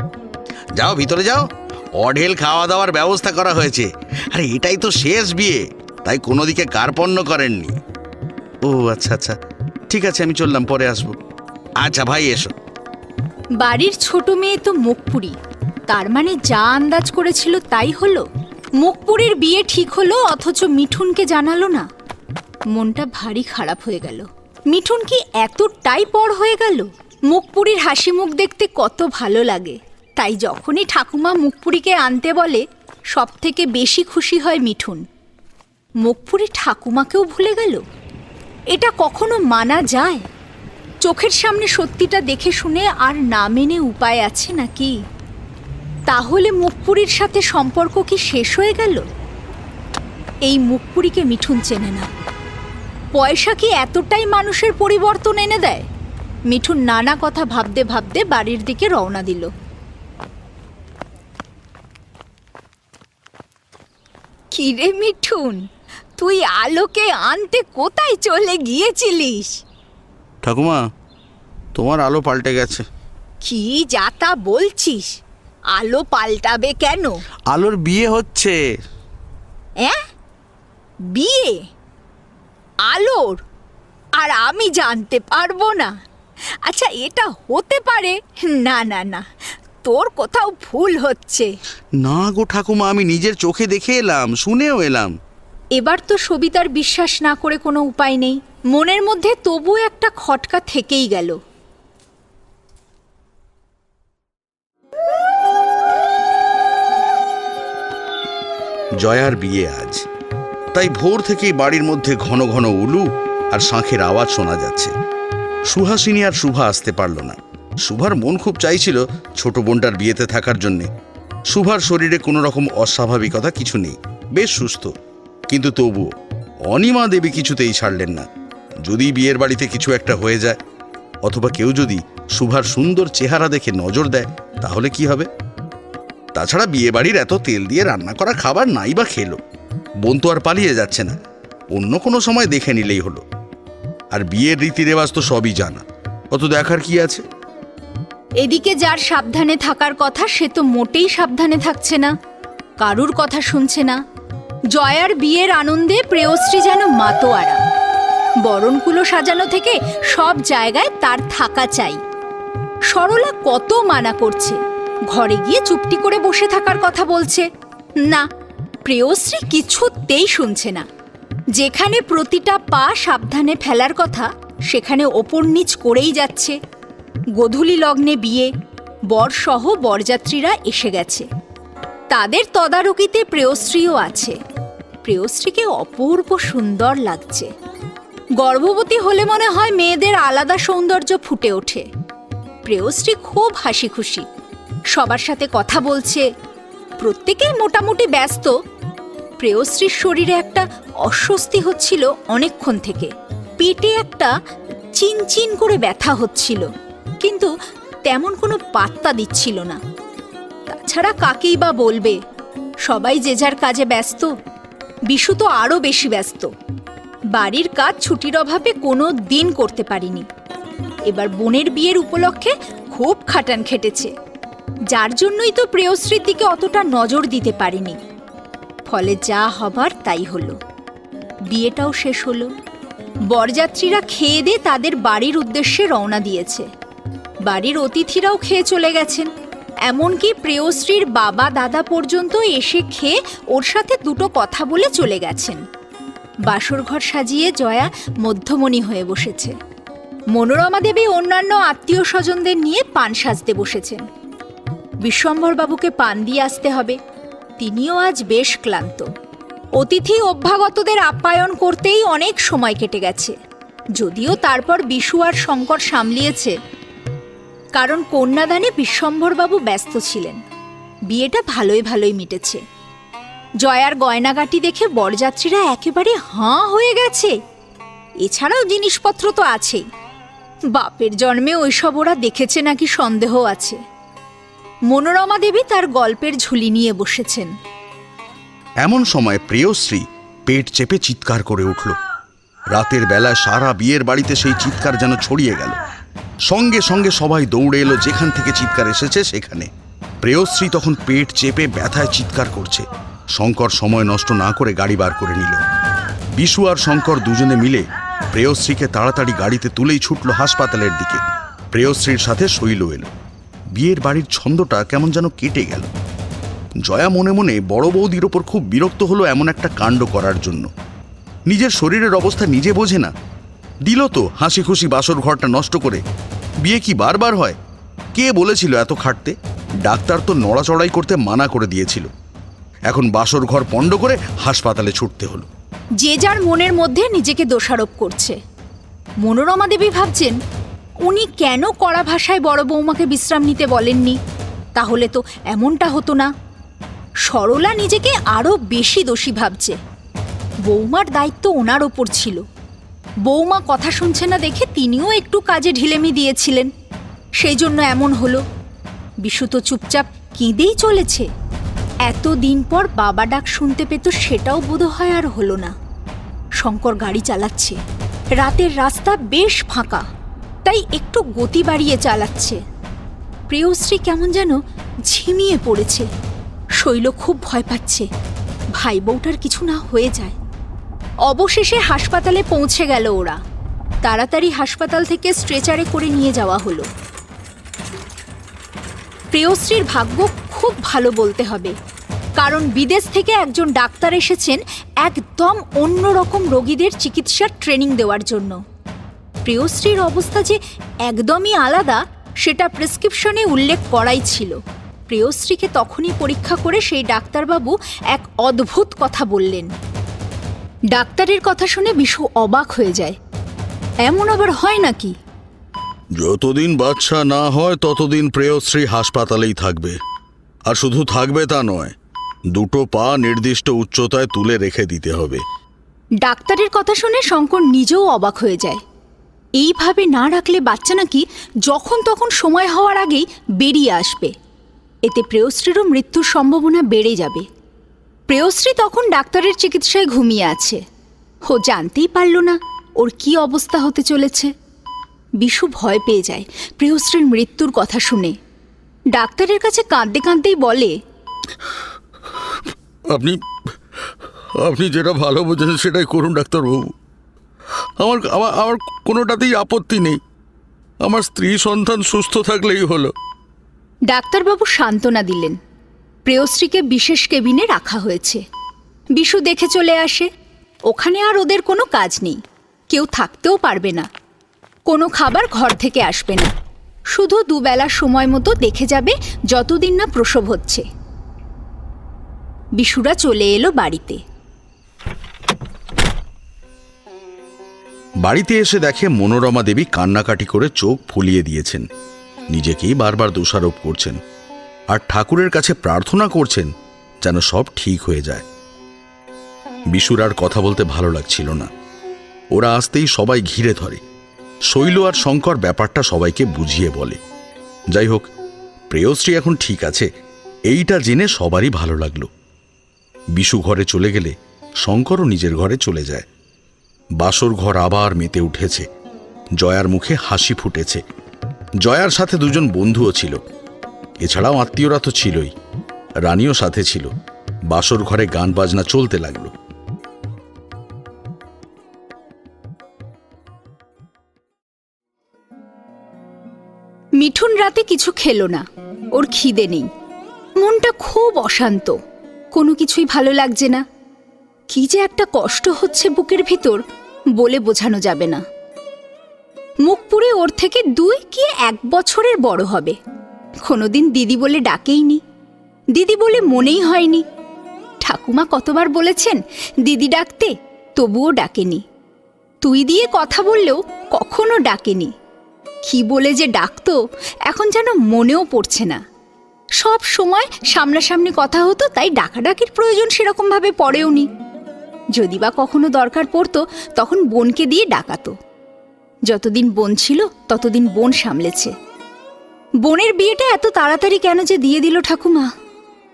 যাও ভিতরে যাও। অঢেল খাওয়া দাওয়ার ব্যবস্থা করা হয়েছে। আরে এটাই তো শেষ বিয়ে, তাই কোনো দিকে কার্পণ্য করেননি। ও আচ্ছা আচ্ছা, ঠিক আছে, আমি চললাম, পরে আসবো। আচ্ছা ভাই, এসো।
বাড়ির ছোট মেয়ে তো মুখপুরী। তার মানে যা আন্দাজ করেছিল তাই হলো। মুখপুরীর বিয়ে ঠিক হলো, অথচ মিঠুনকে জানালো না। মনটা ভারী খারাপ হয়ে গেল। মিঠুন কি এতটাই পর হয়ে গেল? মুখপুরীর হাসি মুখ দেখতে কত ভালো লাগে। তাই যখনই ঠাকুমা মুখপুরীকে আনতে বলে সব থেকে বেশি খুশি হয় মিঠুন। মুখপুরী ঠাকুমাকেও ভুলে গেল? এটা কখনো মানা যায়? চোখের সামনে সত্যিটা দেখে শুনে আর না মেনে উপায় আছে নাকি? তাহলে মুখপুরীর সাথে সম্পর্ক কি শেষ হয়ে গেল? এই মুখপুরীকে মিঠুন চেনে না। পয়সা কি এতটাই মানুষের পরিবর্তন এনে দেয়? মিঠুন নানা কথা ভাবতে ভাবতে বাড়ির দিকে রওনা দিল। কিরে মিঠুন, তুই আলোকে আনতে কোথায় চলে গিয়েছিলিস?
ঠাকুমা, তোমার আলো পাল্টে গেছে।
কি যাতা বলছিস? আলো পাল্টাবে কেন?
আলোর বিয়ে হচ্ছে।
বিয়ে? আলোর? আর আমি জানতে পারবো না? আচ্ছা, এটা হতে পারে। না না না, তোর কোথাও ভুল হচ্ছে।
না গো ঠাকুমা, আমি নিজের চোখে দেখে এলাম, শুনেও এলাম।
এবার তো সবিতার বিশ্বাস না করে কোনো উপায় নেই। মনের মধ্যে তবু একটা খটকা থেকেই গেল।
জয়ার বিয়ে আজ, তাই ভোর থেকেই বাড়ির মধ্যে ঘন ঘন উলু আর শাঁখের আওয়াজ শোনা যাচ্ছে। সুহাসিনী আর শুভা আসতে পারল না। শুভার মন খুব চাইছিল ছোট বোনটার বিয়েতে থাকার জন্যে। শুভার শরীরে কোনো রকম অস্বাভাবিকতা কিছু নেই, বেশ সুস্থ। কিন্তু তবুও অনিমা দেবী কিছুতেই ছাড়লেন না। যদি বিয়ের বাড়িতে কিছু একটা হয়ে যায়, অথবা কেউ যদি শুভার সুন্দর চেহারা দেখে নজর দেয়, তাহলে কি হবে? তাছাড়া বিয়ে বাড়ির এত তেল দিয়ে রান্না করা খাবার নাই বা খেলো, বোন তো আর পালিয়ে যাচ্ছে না, অন্য কোনো সময় দেখে নিলেই হলো। আর বিয়ের রীতি রেওয়াজ তো সবই জানা, অত দেখার কি আছে?
এদিকে যার সাবধানে থাকার কথা সে তো মোটেই সাবধানে থাকছে না, কারুর কথা শুনছে না। জয়ার বিয়ের আনন্দে প্রেয়শ্রী যেন মাতোয়ারা। বরণকুলো সাজানো থেকে সব জায়গায় তার থাকা চাই। সরলা কত মানা করছে, ঘরে গিয়ে চুপটি করে বসে থাকার কথা বলছে, না, প্রেয়শ্রী কিছুতেই শুনছে না। যেখানে প্রতিটা পা সাবধানে ফেলার কথা সেখানে ওপর নিচ করেই যাচ্ছে। গোধূলি লগ্নে বিয়ে, বরসহ বরযাত্রীরা এসে গেছে। তাদের তদারকিতে প্রেয়শ্রীও আছে। প্রেয়শ্রীকে অপূর্ব সুন্দর লাগছে। গর্ভবতী হলে মনে হয় মেয়েদের আলাদা সৌন্দর্য ফুটে ওঠে। প্রেয়শ্রী খুব হাসি খুশি, সবার সাথে কথা বলছে, প্রত্যেকেই মোটামুটি ব্যস্ত। প্রেয়শ্রীর শরীরে একটা অস্বস্তি হচ্ছিল অনেকক্ষণ থেকে। পেটে একটা চিনচিন করে ব্যথা হচ্ছিল, কিন্তু তেমন কোনো পাত্তা দিচ্ছিল না। তাছাড়া কাকেই বা বলবে, সবাই যে যার কাজে ব্যস্ত। বিশু তো আরও বেশি ব্যস্ত। বাড়ির কাজ ছুটির অভাবে কোনো দিন করতে পারিনি। এবার বোনের বিয়ের উপলক্ষে খুব খাটান খেটেছে, যার জন্যই তো প্রেয়শ্রীর দিকে অতটা নজর দিতে পারিনি। ফলে যা হবার তাই হলো। বিয়েটাও শেষ হলো। বরযাত্রীরা খেয়ে দিয়ে তাদের বাড়ির উদ্দেশ্যে রওনা দিয়েছে। বাড়ির অতিথিরাও খেয়ে চলে গেছেন। এমনকি প্রেয়শ্রীর বাবা দাদা পর্যন্ত এসে খেয়ে ওর সাথে দুটো কথা বলে চলে গেছেন। বাসরঘর সাজিয়ে জয়া মধ্যমণি হয়ে বসেছে। মনোরমা দেবী অন্যান্য আত্মীয় স্বজনদের নিয়ে পান সাজতে বসেছেন। বিশ্বম্ভরবাবুকে পান দিয়ে আসতে হবে, তিনিও আজ বেশ ক্লান্ত। অতিথি অভ্যাগতদের আপ্যায়ন করতেই অনেক সময় কেটে গেছে, যদিও তারপর বিশু আর শঙ্কর সামলিয়েছে, কারণ কন্যাদানে বিশ্বম্ভরবাবু ব্যস্ত ছিলেন। বিয়েটা ভালোই ভালোই মিটেছে। জয়ার গয়নাগাটি দেখে বরযাত্রীরা একেবারে হাঁ হয়ে গেছে। এছাড়াও জিনিসপত্র তো আছেই। বাপের জন্মে ওইসব ওরা দেখেছে নাকি সন্দেহ আছে। মনোরমা দেবী তার গল্পের ঝুলি নিয়ে বসেছেন।
এমন সময় প্রেয়শ্রী পেট চেপে চিৎকার করে উঠল। রাতের বেলায় সারা বিয়ের বাড়িতে সেই চিৎকার যেন ছড়িয়ে গেল। সঙ্গে সঙ্গে সবাই দৌড়ে এলো যেখান থেকে চিৎকার এসেছে সেখানে। প্রেয়শ্রী তখন পেট চেপে ব্যথায় চিৎকার করছে। শঙ্কর সময় নষ্ট না করে গাড়ি বার করে নিল। বিশু আর শঙ্কর দুজনে মিলে প্রেয়শ্রীকে তাড়াতাড়ি গাড়িতে তুলেই ছুটল হাসপাতালের দিকে। প্রেয়শ্রীর সাথে শৈল এলো। বিয়ের বাড়ির ছন্দটা কেমন যেন কেটে গেল। জয়া মনে মনে বড় বৌদির ওপর খুব বিরক্ত হলো এমন একটা কাণ্ড করার জন্য। নিজের শরীরের অবস্থা নিজে বোঝে না, দিল তো হাসি খুশি বাসর ঘরটা নষ্ট করে। বিয়ে কি বারবার হয়? কে বলেছিল এত খাটতে? ডাক্তার তো নড়াচড়াই করতে মানা করে দিয়েছিল। এখন বাসর ঘর পণ্ড করে হাসপাতালে ছুটতে হলো।
যে যার মনের মধ্যে নিজেকে দোষারোপ করছে। মনোরমা দেবী ভাবছেন, উনি কেন কড়া ভাষায় বড় বৌমাকে বিশ্রাম নিতে বলেননি? তাহলে তো এমনটা হতো না। সরলা নিজেকে আরও বেশি দোষী ভাবছে। বৌমার দায়িত্ব ওনার ওপর ছিল। বৌমা কথা শুনছে না দেখে তিনিও একটু কাজে ঢিলেমি দিয়েছিলেন, সেই জন্য এমন হলো। বিশু তো চুপচাপ কেঁদেই চলেছে। এতদিন পর বাবা ডাক শুনতে পেত, সেটাও বোধহয় আর হলো না। শঙ্কর গাড়ি চালাচ্ছে। রাতের রাস্তা বেশ ফাঁকা, তাই একটু গতি বাড়িয়ে চালাচ্ছে। প্রেয়শ্রী কেমন যেন ঝিমিয়ে পড়েছে। শৈল খুব ভয় পাচ্ছে, ভাই বউটার কিছু না হয়ে যায়। অবশেষে হাসপাতালে পৌঁছে গেল ওরা। তাড়াতাড়ি হাসপাতাল থেকে স্ট্রেচারে করে নিয়ে যাওয়া হলো। প্রেয়শ্রীর ভাগ্য খুব ভালো বলতে হবে, কারণ বিদেশ থেকে একজন ডাক্তার এসেছেন একদম অন্যরকম রোগীদের চিকিৎসার ট্রেনিং দেওয়ার জন্য। প্রেয়শ্রীর অবস্থা যে একদমই আলাদা সেটা প্রেসক্রিপশনে উল্লেখ করাই ছিল। প্রেয়শ্রীকে তখনই পরীক্ষা করে সেই ডাক্তারবাবু এক অদ্ভুত কথা বললেন। ডাক্তারের কথা শুনে বিশু অবাক হয়ে যায়। এমন আবার হয় নাকি?
যতদিন বাচ্চা না হয় ততদিন প্রেয়শ্রী হাসপাতালেই থাকবে। আর শুধু থাকবে তা নয়, দুটো পা নির্দিষ্ট উচ্চতায় তুলে রেখে দিতে হবে।
ডাক্তারের কথা শুনে শঙ্কর নিজেও অবাক হয়ে যায়। এইভাবে না রাখলে বাচ্চা নাকি যখন তখন সময় হওয়ার আগেই বেরিয়ে আসবে। এতে প্রেয়শ্রীরও মৃত্যুর সম্ভাবনা বেড়ে যাবে। প্রেয়শ্রী তখন ডাক্তারের চিকিৎসায় ঘুমিয়ে আছে। ও জানতেই পারল না ওর কি অবস্থা হতে চলেছে। বিশু ভয় পেয়ে যায় প্রেয়শ্রীর মৃত্যুর কথা শুনে। ডাক্তারের কাছে কাঁদতে কাঁদতেই বলে,
আপনি আপনি যেটা ভালো বোঝেন সেটাই করুন ডাক্তারবাবু। আমার কোনোটাতেই আপত্তি নেই। আমার স্ত্রী সন্তান সুস্থ থাকলেই হলো।
ডাক্তারবাবু সান্ত্বনা দিলেন। প্রেয়শ্রীকে বিশেষ কেবিনে রাখা হয়েছে। বিশু দেখে চলে আসে। ওখানে আর ওদের কোনো কাজ নেই, কেউ থাকতেও পারবে না, কোনো খাবার ঘর থেকে আসবে না, শুধু দুবেলা সময় মতো দেখে যাবে যতদিন না প্রসব হচ্ছে। বিশুরা চলে এলো বাড়িতে।
বাড়িতে এসে দেখে মনোরমা দেবী কান্নাকাটি করে চোখ ফুলিয়ে দিয়েছেন। নিজেকেই বারবার দোষারোপ করছেন আর ঠাকুরের কাছে প্রার্থনা করছেন যেন সব ঠিক হয়ে যায়। বিশুর আর কথা বলতে ভালো লাগছিল না। ওরা আসতেই সবাই ঘিরে ধরে। শৈল আর শঙ্কর ব্যাপারটা সবাইকে বুঝিয়ে বলে। যাই হোক, প্রেয়শ্রী এখন ঠিক আছে, এইটা জেনে সবারই ভালো লাগলো। বিশু ঘরে চলে গেলে শঙ্করও নিজের ঘরে চলে যায়। বাসর ঘর আবার মেতে উঠেছে। জয়ার মুখে হাসি ফুটেছে। জয়ার সাথে দুজন বন্ধুও ছিল। এছাড়াও আত্মীয়রা তো ছিলই। রানীও সাথে ছিল। বাসর ঘরে গান বাজনা চলতে লাগলো।
মিঠুন রাতে কিছু খেলো না। ওর খিদে নেই। মনটা খুব অশান্ত, কোনো কিছুই ভালো লাগছে না। কি যে একটা কষ্ট হচ্ছে বুকের ভিতর, বলে বোঝানো যাবে না। মুখ পুড়ে ওর থেকে 2 কি 1 বছরের বড় হবে। কোনোদিন দিদি বলে ডাকেইনি, দিদি বলে মনেই হয়নি। ঠাকুমা কতবার বলেছেন দিদি ডাকতে, তবুও ডাকেনি। তুই দিয়ে কথা বললেও কখনো ডাকেনি। কি বলে যে ডাকতো এখন যেন মনেও পড়ছে না। সব সময় সামনাসামনি কথা হতো, তাই ডাকাডাকির প্রয়োজন সেরকমভাবে পড়েও নি। যদি বা কখনো দরকার পড়তো তখন বোনকে দিয়ে ডাকাতো। যতদিন বোন ছিল ততদিন বোন সামলেছে। বোনের বিয়েটা এত তাড়াতাড়ি কেন যে দিয়ে দিল ঠাকুমা।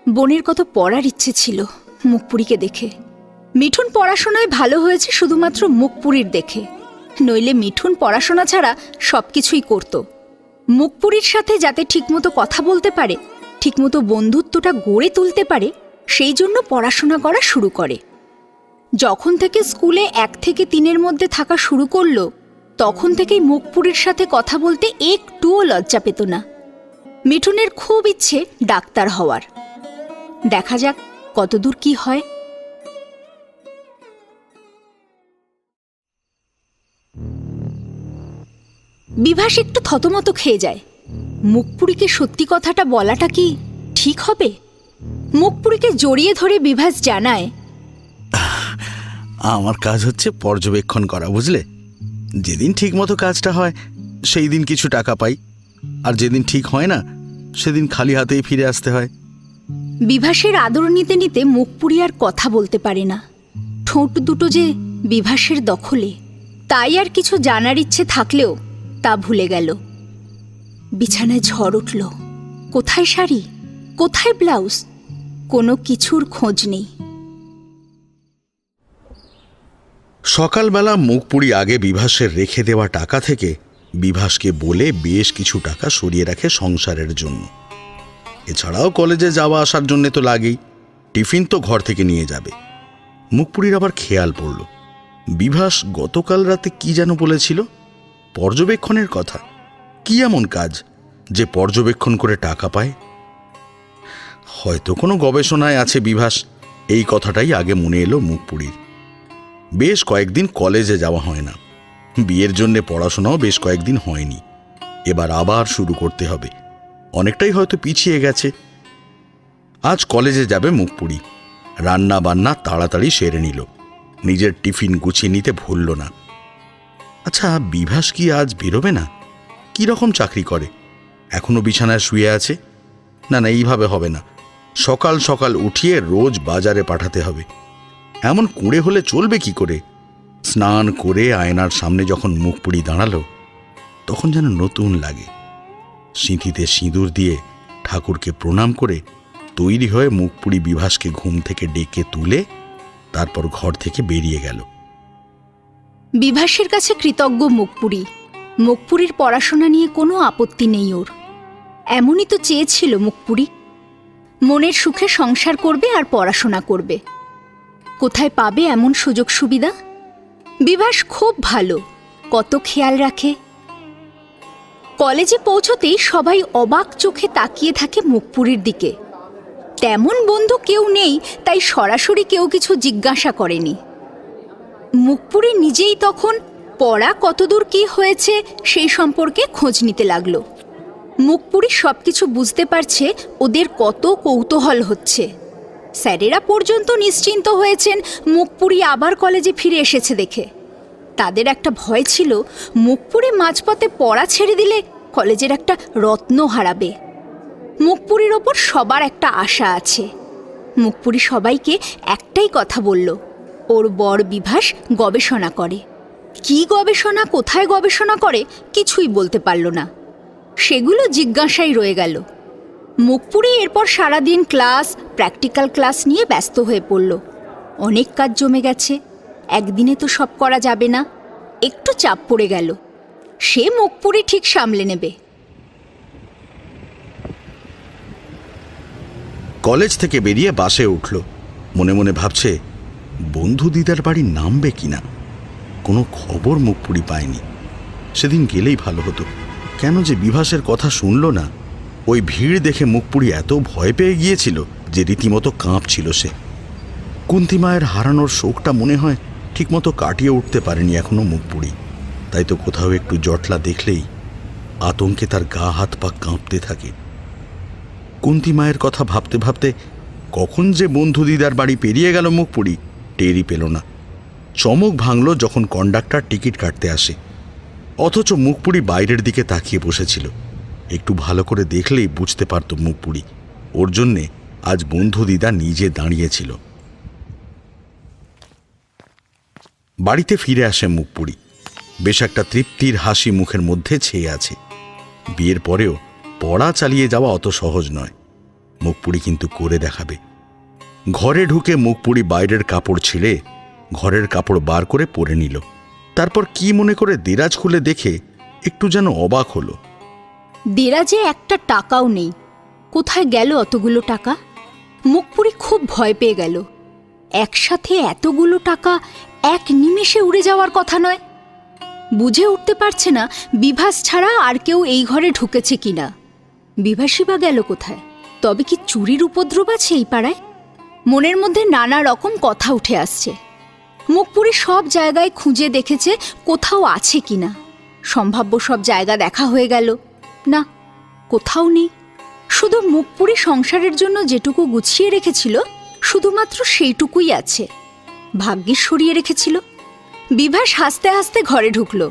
বোনের কত পড়ার ইচ্ছে ছিল মুখপুরীকে দেখে। মিঠুন পড়াশোনায় ভালো হয়েছে শুধুমাত্র মুখপুরীর দেখে, নইলে মিঠুন পড়াশোনা ছাড়া সব কিছুই করত। মুখপুরীর সাথে যাতে ঠিকমতো কথা বলতে পারে, ঠিকমতো বন্ধুত্বটা গড়ে তুলতে পারে, সেই জন্য পড়াশোনা করা শুরু করে। যখন থেকে স্কুলে 1 থেকে 3-এর মধ্যে থাকা শুরু করলো, তখন থেকেই মুখপুরীর সাথে কথা বলতে একটুও লজ্জা পেত না। মিঠুনের খুব ইচ্ছে ডাক্তার হওয়ার। দেখা যাক কতদূর কি হয়। বিভাস একটু থতমত খেয়ে যায়। মুখপুরীকে সত্যি কথাটা বলাটা কি ঠিক হবে? মুখপুরীকে জড়িয়ে ধরে বিভাস জানায়,
আমার কাজ হচ্ছে পর্যবেক্ষণ করা, বুঝলে? যেদিন ঠিক মতো কাজটা হয় সেই দিন কিছু টাকা পাই, আর যেদিন ঠিক হয় না সেদিন খালি হাতেই ফিরে আসতে হয়।
বিভাসের আদর নিতে নিতে মুখপুরী আর কথা বলতে পারে না। ঠোঁট দুটো যে বিভাসের দখলে, তাই আর কিছু জানার ইচ্ছে থাকলেও তা ভুলে গেল। বিছানায় ঝড় উঠল। কোথায় শাড়ি, কোথায় ব্লাউজ, কোনো কিছুর খোঁজ নেই।
সকালবেলা মুখপুরী আগে বিভাসের রেখে দেওয়া টাকা থেকে বিভাসকে বলে বেশ কিছু টাকা সরিয়ে রাখে সংসারের জন্য। এছাড়াও কলেজে যাওয়া আসার জন্য তো লাগেই। টিফিন তো ঘর থেকে নিয়ে যাবে। মুখপুরীর আবার খেয়াল পড়ল, বিভাস গতকাল রাতে কি যেন বলেছিল, পর্যবেক্ষণের কথা। কি এমন কাজ যে পর্যবেক্ষণ করে টাকা পায়? হয়তো কোনো গবেষণায় আছে বিভাস, এই কথাটাই আগে মনে এলো মুখপুরীর। বেশ কয়েকদিন কলেজে যাওয়া হয় না। বিয়ের জন্যে পড়াশোনাও বেশ কয়েকদিন হয়নি। এবার আবার শুরু করতে হবে। অনেকটাই হয়তো পিছিয়ে গেছে। আজ কলেজে যাবে মুখপুরী। রান্না বান্না তাড়াতাড়ি সেরে নিল। নিজের টিফিন গুছিয়ে নিতে ভুলল না। আচ্ছা, বিভাস কি আজ বেরোবে না? কি রকম চাকরি করে? এখনো বিছানায় শুয়ে আছে? না না, এইভাবে হবে না। সকাল সকাল উঠিয়ে রোজ বাজারে পাঠাতে হবে। এমন কুঁড়ে হলে চলবে কি করে? স্নান করে আয়নার সামনে যখন মুখ পুড়ি দাঁড়ালো, তখন যেন নতুন লাগে। সিঁথিতে সিঁদুর দিয়ে ঠাকুরকে প্রণাম করে তৈরি হয়ে মুখ পুড়ি বিভাসকে ঘুম থেকে ডেকে তুলে তারপর ঘর থেকে বেরিয়ে গেল।
বিভাসের কাছে কৃতজ্ঞ মুখপুরী। মুখপুরীর পড়াশোনা নিয়ে কোনো আপত্তি নেই ওর। এমনই তো চেয়েছিল মুখপুরী। মনের সুখে সংসার করবে আর পড়াশোনা করবে। কোথায় পাবে এমন সুযোগ সুবিধা? বিভাস খুব ভালো, কত খেয়াল রাখে। কলেজে পৌঁছতেই সবাই অবাক চোখে তাকিয়ে থাকে মুখপুরীর দিকে। তেমন বন্ধু কেউ নেই, তাই সরাসরি কেউ কিছু জিজ্ঞাসা করেনি। মুখপুরী নিজেই তখন পড়া কতদূর কি হয়েছে সেই সম্পর্কে খোঁজ নিতে লাগলো। মুখপুরী সবকিছু বুঝতে পারছে ওদের কত কৌতূহল হচ্ছে। স্যারেরা পর্যন্ত নিশ্চিন্ত হয়েছেন মুখপুরী আবার কলেজে ফিরে এসেছে দেখে। তাদের একটা ভয় ছিল মুখপুরী মাঝপথে পড়া ছেড়ে দিলে কলেজের একটা রত্ন হারাবে। মুখপুরীর ওপর সবার একটা আশা আছে। মুখপুরী সবাইকে একটাই কথা বলল, ওর বর বিভাস গবেষণা করে। কি গবেষণা, কোথায় গবেষণা করে কিছুই বলতে পারল না। সেগুলো জিজ্ঞাসাই রয়ে গেল। মুখপুরী এরপর সারাদিন ক্লাস, প্র্যাকটিক্যাল ক্লাস নিয়ে ব্যস্ত হয়ে পড়ল। অনেক কাজ জমে গেছে, একদিনে তো সব করা যাবে না। একটু চাপ পড়ে গেল, সে মুখপুরী ঠিক সামলে নেবে।
কলেজ থেকে বেরিয়ে বাসে উঠল। মনে মনে ভাবছে বন্ধু দিদার বাড়ি নামবে কিনা। কোনো খবর মুখপুরী পায়নি। সেদিন গেলেই ভালো হতো। কেন যে বিভাসের কথা শুনল না? ওই ভিড় দেখে মুখপুরী এত ভয় পেয়ে গিয়েছিল যে রীতিমতো কাঁপছিল সে। কুন্তি মায়ের হারানোর শোকটা মনে হয় ঠিকমতো কাটিয়ে উঠতে পারেনি এখনো মুখপুরী। তাই তো কোথাও একটু জটলা দেখলেই আতঙ্কে তার গা হাত পা কাঁপতে থাকে। কুন্তি মায়ের কথা ভাবতে ভাবতে কখন যে বন্ধু দিদার বাড়ি পেরিয়ে গেল মুখপুরী টেরই পেল না। চমক ভাঙল যখন কন্ডাক্টর টিকিট কাটতে আসে। অথচ মুখপুরী বাইরের দিকে তাকিয়ে বসেছিল। একটু ভালো করে দেখলেই বুঝতে পারত মুখপুরী ওর জন্যে আজ বন্ধু দিদা নিজে দাঁড়িয়েছিল। বাড়িতে ফিরে আসে মুখপুরী। বেশ একটা তৃপ্তির হাসি মুখের মধ্যে ছেয়ে আছে। বিয়ের পরেও পড়া চালিয়ে যাওয়া অত সহজ নয়। মুখপুরী কিন্তু করে দেখাবে। ঘরে ঢুকে মুখপুরী বাইরের কাপড় ছিঁড়ে ঘরের কাপড় বার করে পরে নিল। তারপর কি মনে করে দেরাজ খুলে দেখে একটু যেন অবাক হলো।
দেরাজে একটা টাকাও নেই। কোথায় গেল অতগুলো টাকা? মুখপুরী খুব ভয় পেয়ে গেল। একসাথে এতগুলো টাকা এক নিমেষে উড়ে যাওয়ার কথা নয়। বুঝে উঠতে পারছে না বিভাস ছাড়া আর কেউ এই ঘরে ঢুকেছে কিনা। বিভাসই বা গেল কোথায়? তবে কি চুরির উপদ্রব আছে এই পাড়ায়? মনের মধ্যে নানা রকম কথা উঠে আসছে। মুখপুরী সব জায়গায় খুঁজে দেখেছে কোথাও আছে কিনা। সম্ভাব্য সব জায়গা দেখা হয়ে গেল, না কোথাও নেই। শুধু মুখপুরী সংসারের জন্য যেটুকু গুছিয়ে রেখেছিল শুধুমাত্র সেইটুকুই আছে। ভাগ্যিস সরিয়ে রেখেছিল। বিভাস হাসতে হাসতে ঘরে ঢুকল।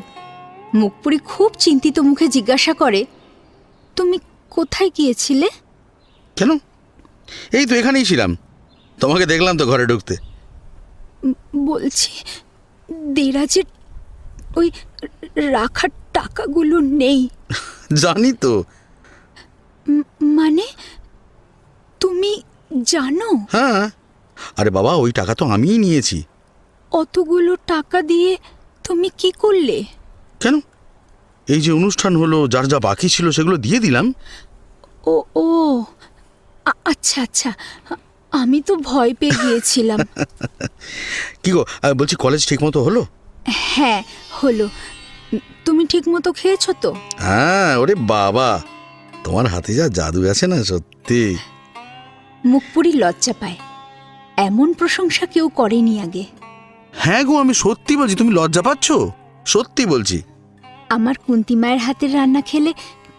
মুখপুরী খুব চিন্তিত মুখে জিজ্ঞাসা করে, তুমি কোথায় গিয়েছিলে?
কেন? এই তো এখানেই ছিলাম, তোমাকে দেখলাম তো ঘরে ঢুকতে।
বলছি দেরাজের ওই রাখার টাকাগুলো নেই।
জানি তো।
মানে তুমি জানো?
হ্যাঁ, আরে বাবা ওই টাকা তো আমিই নিয়েছি।
অতগুলো টাকা দিয়ে তুমি কি করলে?
কেন? এই যে অনুষ্ঠান হলো, যার যা বাকি ছিল সেগুলো দিয়ে দিলাম।
ও ও আচ্ছা আচ্ছা, আমি তো ভয় পেয়ে গিয়েছিলাম।
কি গো, বলছি কলেজ ঠিকমতো হলো?
হ্যাঁ হলো। তুমি ঠিকমতো খেয়েছো তো?
হ্যাঁ। ওরে বাবা, তোমার হাতে যা জাদু আছে না, সত্যি।
মুখপুরী লজ্জা পায়। এমন প্রশংসা কেউ করেনি আগে।
হ্যাঁ গো, আমি সত্যি বলছি। তুমি লজ্জা পাচ্ছ? সত্যি বলছি।
আমার কুন্তি মায়ের হাতের রান্না খেলে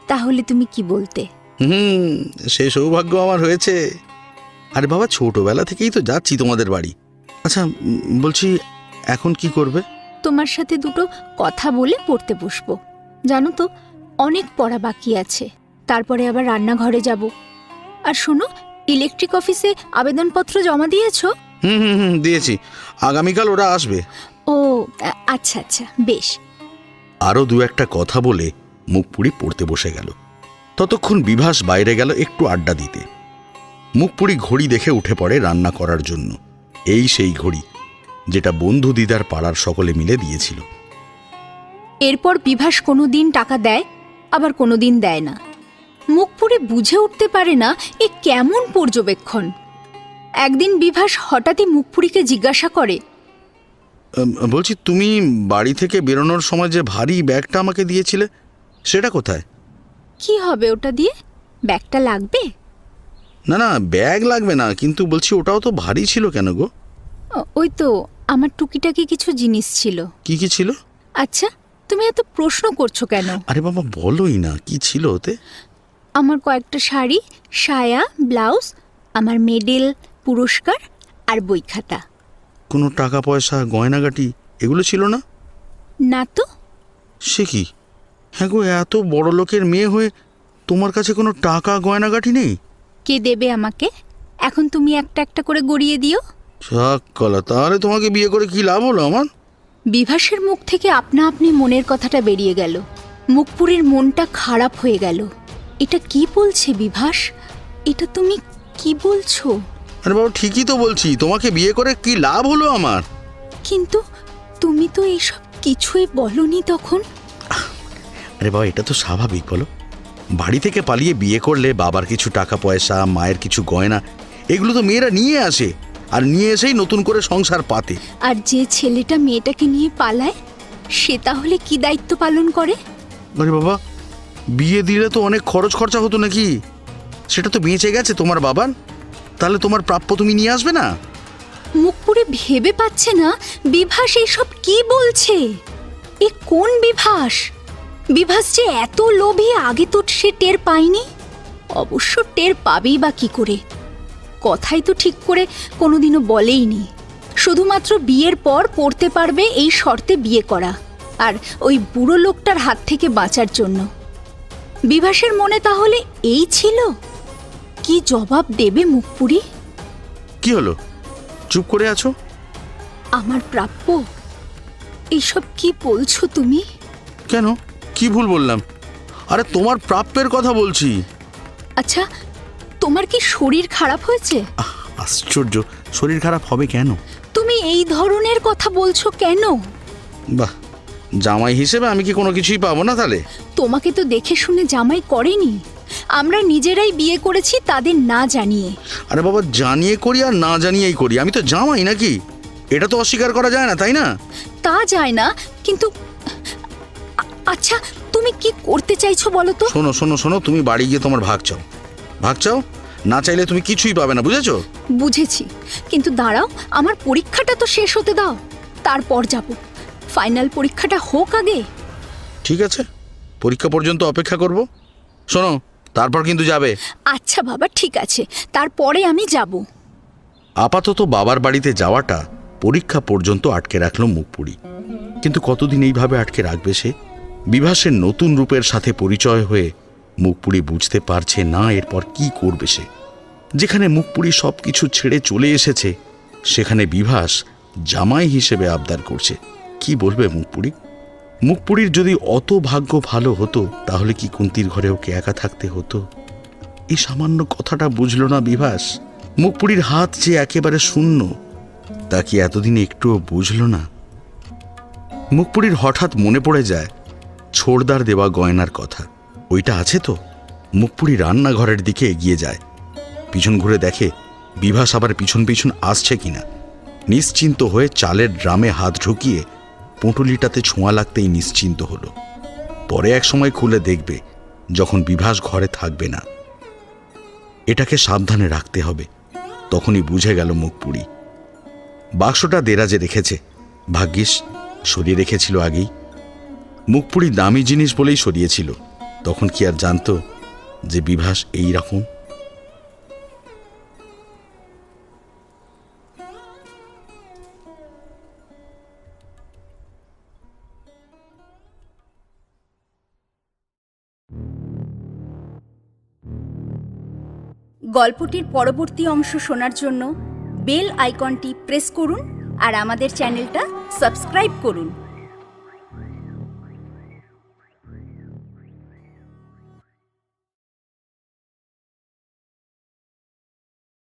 তাহলে তুমি কি বলতে?
সে সৌভাগ্য আমার হয়েছে। আরে বাবা, ছোটবেলা থেকেই তো যাচ্ছি তোমাদের বাড়ি। আচ্ছা বলছি, এখন কি করবে?
তোমার সাথে দুটো কথা বলে পড়তে বসবো। জানো তো অনেক পড়া বাকি আছে। তারপরে আবার রান্নাঘরে যাব। আর শোনো, ইলেকট্রিক অফিসে আবেদনপত্র জমা দিয়েছো?
হুম, দিয়েছি। আগামীকাল ওরা আসবে।
ও আচ্ছা আচ্ছা, বেশ।
আরও দু একটা কথা বলে মুখপুরি পড়তে বসে গেল। ততক্ষণ বিভাস বাইরে গেল একটু আড্ডা দিতে। মুখপুরি ঘড়ি দেখে উঠে পড়ে রান্না করার জন্য। এই সেই ঘড়ি যেটা বন্ধু দিদার পাড়ার সকলে মিলে দিয়েছিল।
এরপর বিভাস কোনো দিন টাকা দেয়, আবার কোনো দিন দেয় না। মুখপুরি বুঝে উঠতে পারে না এ কেমন পর্যবেক্ষণ। একদিন বিভাস হঠাৎই মুখপুরিকে জিজ্ঞাসা করে,
বলছি, তুমি বাড়ি থেকে বেরোনোর সময় যে ভারী ব্যাগটা আমাকে দিয়েছিলে সেটা কোথায়?
কি হবে ওটা দিয়ে? ব্যাগটা লাগবে?
না, ব্যাগ লাগবে না, কিন্তু বলছি ওটাও তো ভারী ছিল কেন গো?
ওই তো আমার টুকিটাকি কিছু জিনিস ছিল।
কি কি ছিল?
আচ্ছা, তুমি এত প্রশ্ন করছো কেন?
আরে বাবা, বলোই না, কি ছিল ওতে?
আমার কয়েকটা শাড়ি, সায়া, ব্লাউজ, আমার মেডেল, পুরস্কার আর বই খাতা।
কোনো টাকা পয়সা, গয়নাগাটি এগুলো ছিল না?
না তো।
সে কি? হ্যাঁ গো, এত বড় লোকের মেয়ে হয়ে তোমার কাছে কোনো টাকা গয়নাগাটি নেই?
কে দেবে আমাকে? এখন তুমি একটা একটা করে গড়িয়ে দিও।
কলা, তাহলে তোমাকে বিয়ে করে কি লাভ হলো আমার?
বিভাসের মুখ থেকে আপনা আপনি মনের কথাটা বেরিয়ে গেল। মুখপুরীর মনটা খারাপ হয়ে গেল। এটা কি বলছে বিভাস? এটা তুমি কি বলছো?
আরে বাবা, ঠিকই তো বলছি, তোমাকে বিয়ে করে কি লাভ হলো আমার?
কিন্তু তুমি তো এইসব কিছুই বলনি তখন।
আরে বাবা, এটা তো স্বাভাবিক, বলো। বাড়ি থেকে পালিয়ে বিয়ে করলে বাবার কিছু টাকা পয়সা, মায়ের কিছু গয়না, এগুলো তো মেয়েরা নিয়ে আসে, আর নিয়ে এসেই নতুন করে সংসার পাতে।
আর যে ছেলেটা মেয়েটাকে নিয়ে পালায়, সে তাহলে কি দায়িত্ব পালন করে?
আরে বাবা, বিয়ে দিলে তো অনেক খরচ খরচা হতো নাকি? সেটা তো বেঁচে গেছে তোমার বাবার। তাহলে তোমার প্রাপ্য তুমি নিয়ে আসবে না?
মুখপুরে ভেবে পাচ্ছে না বিভাস এইসব কি বলছে। এ কোন বিভাস? বিভাস যে এত লোভী আগে তো সে টের পায়নি। অবশ্য টের পাবেই বা কি করে? কথাই তো ঠিক করে কোনোদিনও বলেইনি। শুধুমাত্র বিয়ের পর পড়তে পারবে এই শর্তে বিয়ে করা, আর ওই বুড়ো লোকটার হাত থেকে বাঁচার জন্য। বিভাসের মনে তাহলে এই ছিল? কি জবাব দেবে মুখপুরি?
কি হলো, চুপ করে আছো?
আমার প্রাপ্য? এইসব কি বলছো তুমি?
কেন, কি ভুল বললাম? আরে তোমার প্রাপ্যের কথা বলছি।
আচ্ছা, তোমার কি শরীর খারাপ হয়েছে?
আশ্চর্য, শরীর খারাপ হবে কেন?
তুমি এই ধরনের কথা বলছো কেন?
বাহ, জামাই হিসেবে আমি কি কোনো কিছুই পাবো না তাহলে?
তোমাকে তো দেখে শুনে জামাই করেনি। আমরা নিজেরাই বিয়ে করেছি তাদের না জানিয়ে।
আরে বাবা, জানিয়ে করি আর না জানিয়েই করি, আমি তো জামাই নাকি? এটা তো অস্বীকার করা যায় না, তাই না?
তা যায় না, কিন্তু আচ্ছা, তুমি কি করতে চাইছো বলো তো?
শোনো শোনো শোনো, তুমি বাড়ি গিয়ে তোমার ভাগ চাও। ভাগ চাও, না চাইলে তুমি কিছুই পাবে না, বুঝেছো?
বুঝেছি, কিন্তু দাঁড়াও, আমার পরীক্ষাটা তো শেষ হতে দাও, তারপর যাব। ফাইনাল পরীক্ষাটা হোক আগে।
ঠিক আছে, পরীক্ষা পর্যন্ত অপেক্ষা করব। শোনো, তারপর কিন্তু যাবে।
আচ্ছা বাবা, ঠিক আছে, তারপরে আমি যাব।
আপাতত বাবার বাড়িতে যাওয়াটা পরীক্ষা পর্যন্ত আটকে রাখলো মুখপুরি। কিন্তু কতদিন এইভাবে আটকে রাখবে সে? বিভাসের নতুন রূপের সাথে পরিচয় হয়ে মুখপুরি বুঝতে পারছে না এরপর কি করবে সে। যেখানে মুখপুরি সব কিছু ছেড়ে চলে এসেছে, সেখানে বিভাস জামাই হিসেবে আবদার করছে। কি বলবে মুখপুরি? মুখপুরির যদি অত ভাগ্য ভালো হতো, তাহলে কি কুন্তির ঘরে ওকে একা থাকতে হতো? এই সামান্য কথাটা বুঝলো না বিভাস। মুখপুরির হাত যে একেবারে শূন্য, তা কি এতদিন একটুও বুঝলো না? মুখপুরির হঠাৎ মনে পড়ে যায় ছোড়দার দেওয়া গয়নার কথা। ওইটা আছে তো? মুখপুরি রান্নাঘরের দিকে এগিয়ে যায়। পিছন ঘুরে দেখে বিভাস আবার পিছন পিছন আসছে কিনা। নিশ্চিন্ত হয়ে চালের ড্রামে হাত ঢুকিয়ে পুঁটুলিটাতে ছোঁয়া লাগতেই নিশ্চিন্ত হলো। পরে এক সময় খুলে দেখবে, যখন বিভাস ঘরে থাকবে না। এটাকে সাবধানে রাখতে হবে। তখনই বুঝে গেল মুখপুরি। বাক্সটা দেরাজে রেখেছে, ভাগ্যিস সরিয়ে রেখেছিল আগেই। মুখপুরি দামি জিনিস বলেই সরিয়েছিল, তখন কি আর জানতো যে বিভাস এই রকম?
গল্পটির পরবর্তী অংশ শোনার জন্য বেল আইকনটি প্রেস করুন আর আমাদের চ্যানেলটা সাবস্ক্রাইব করুন।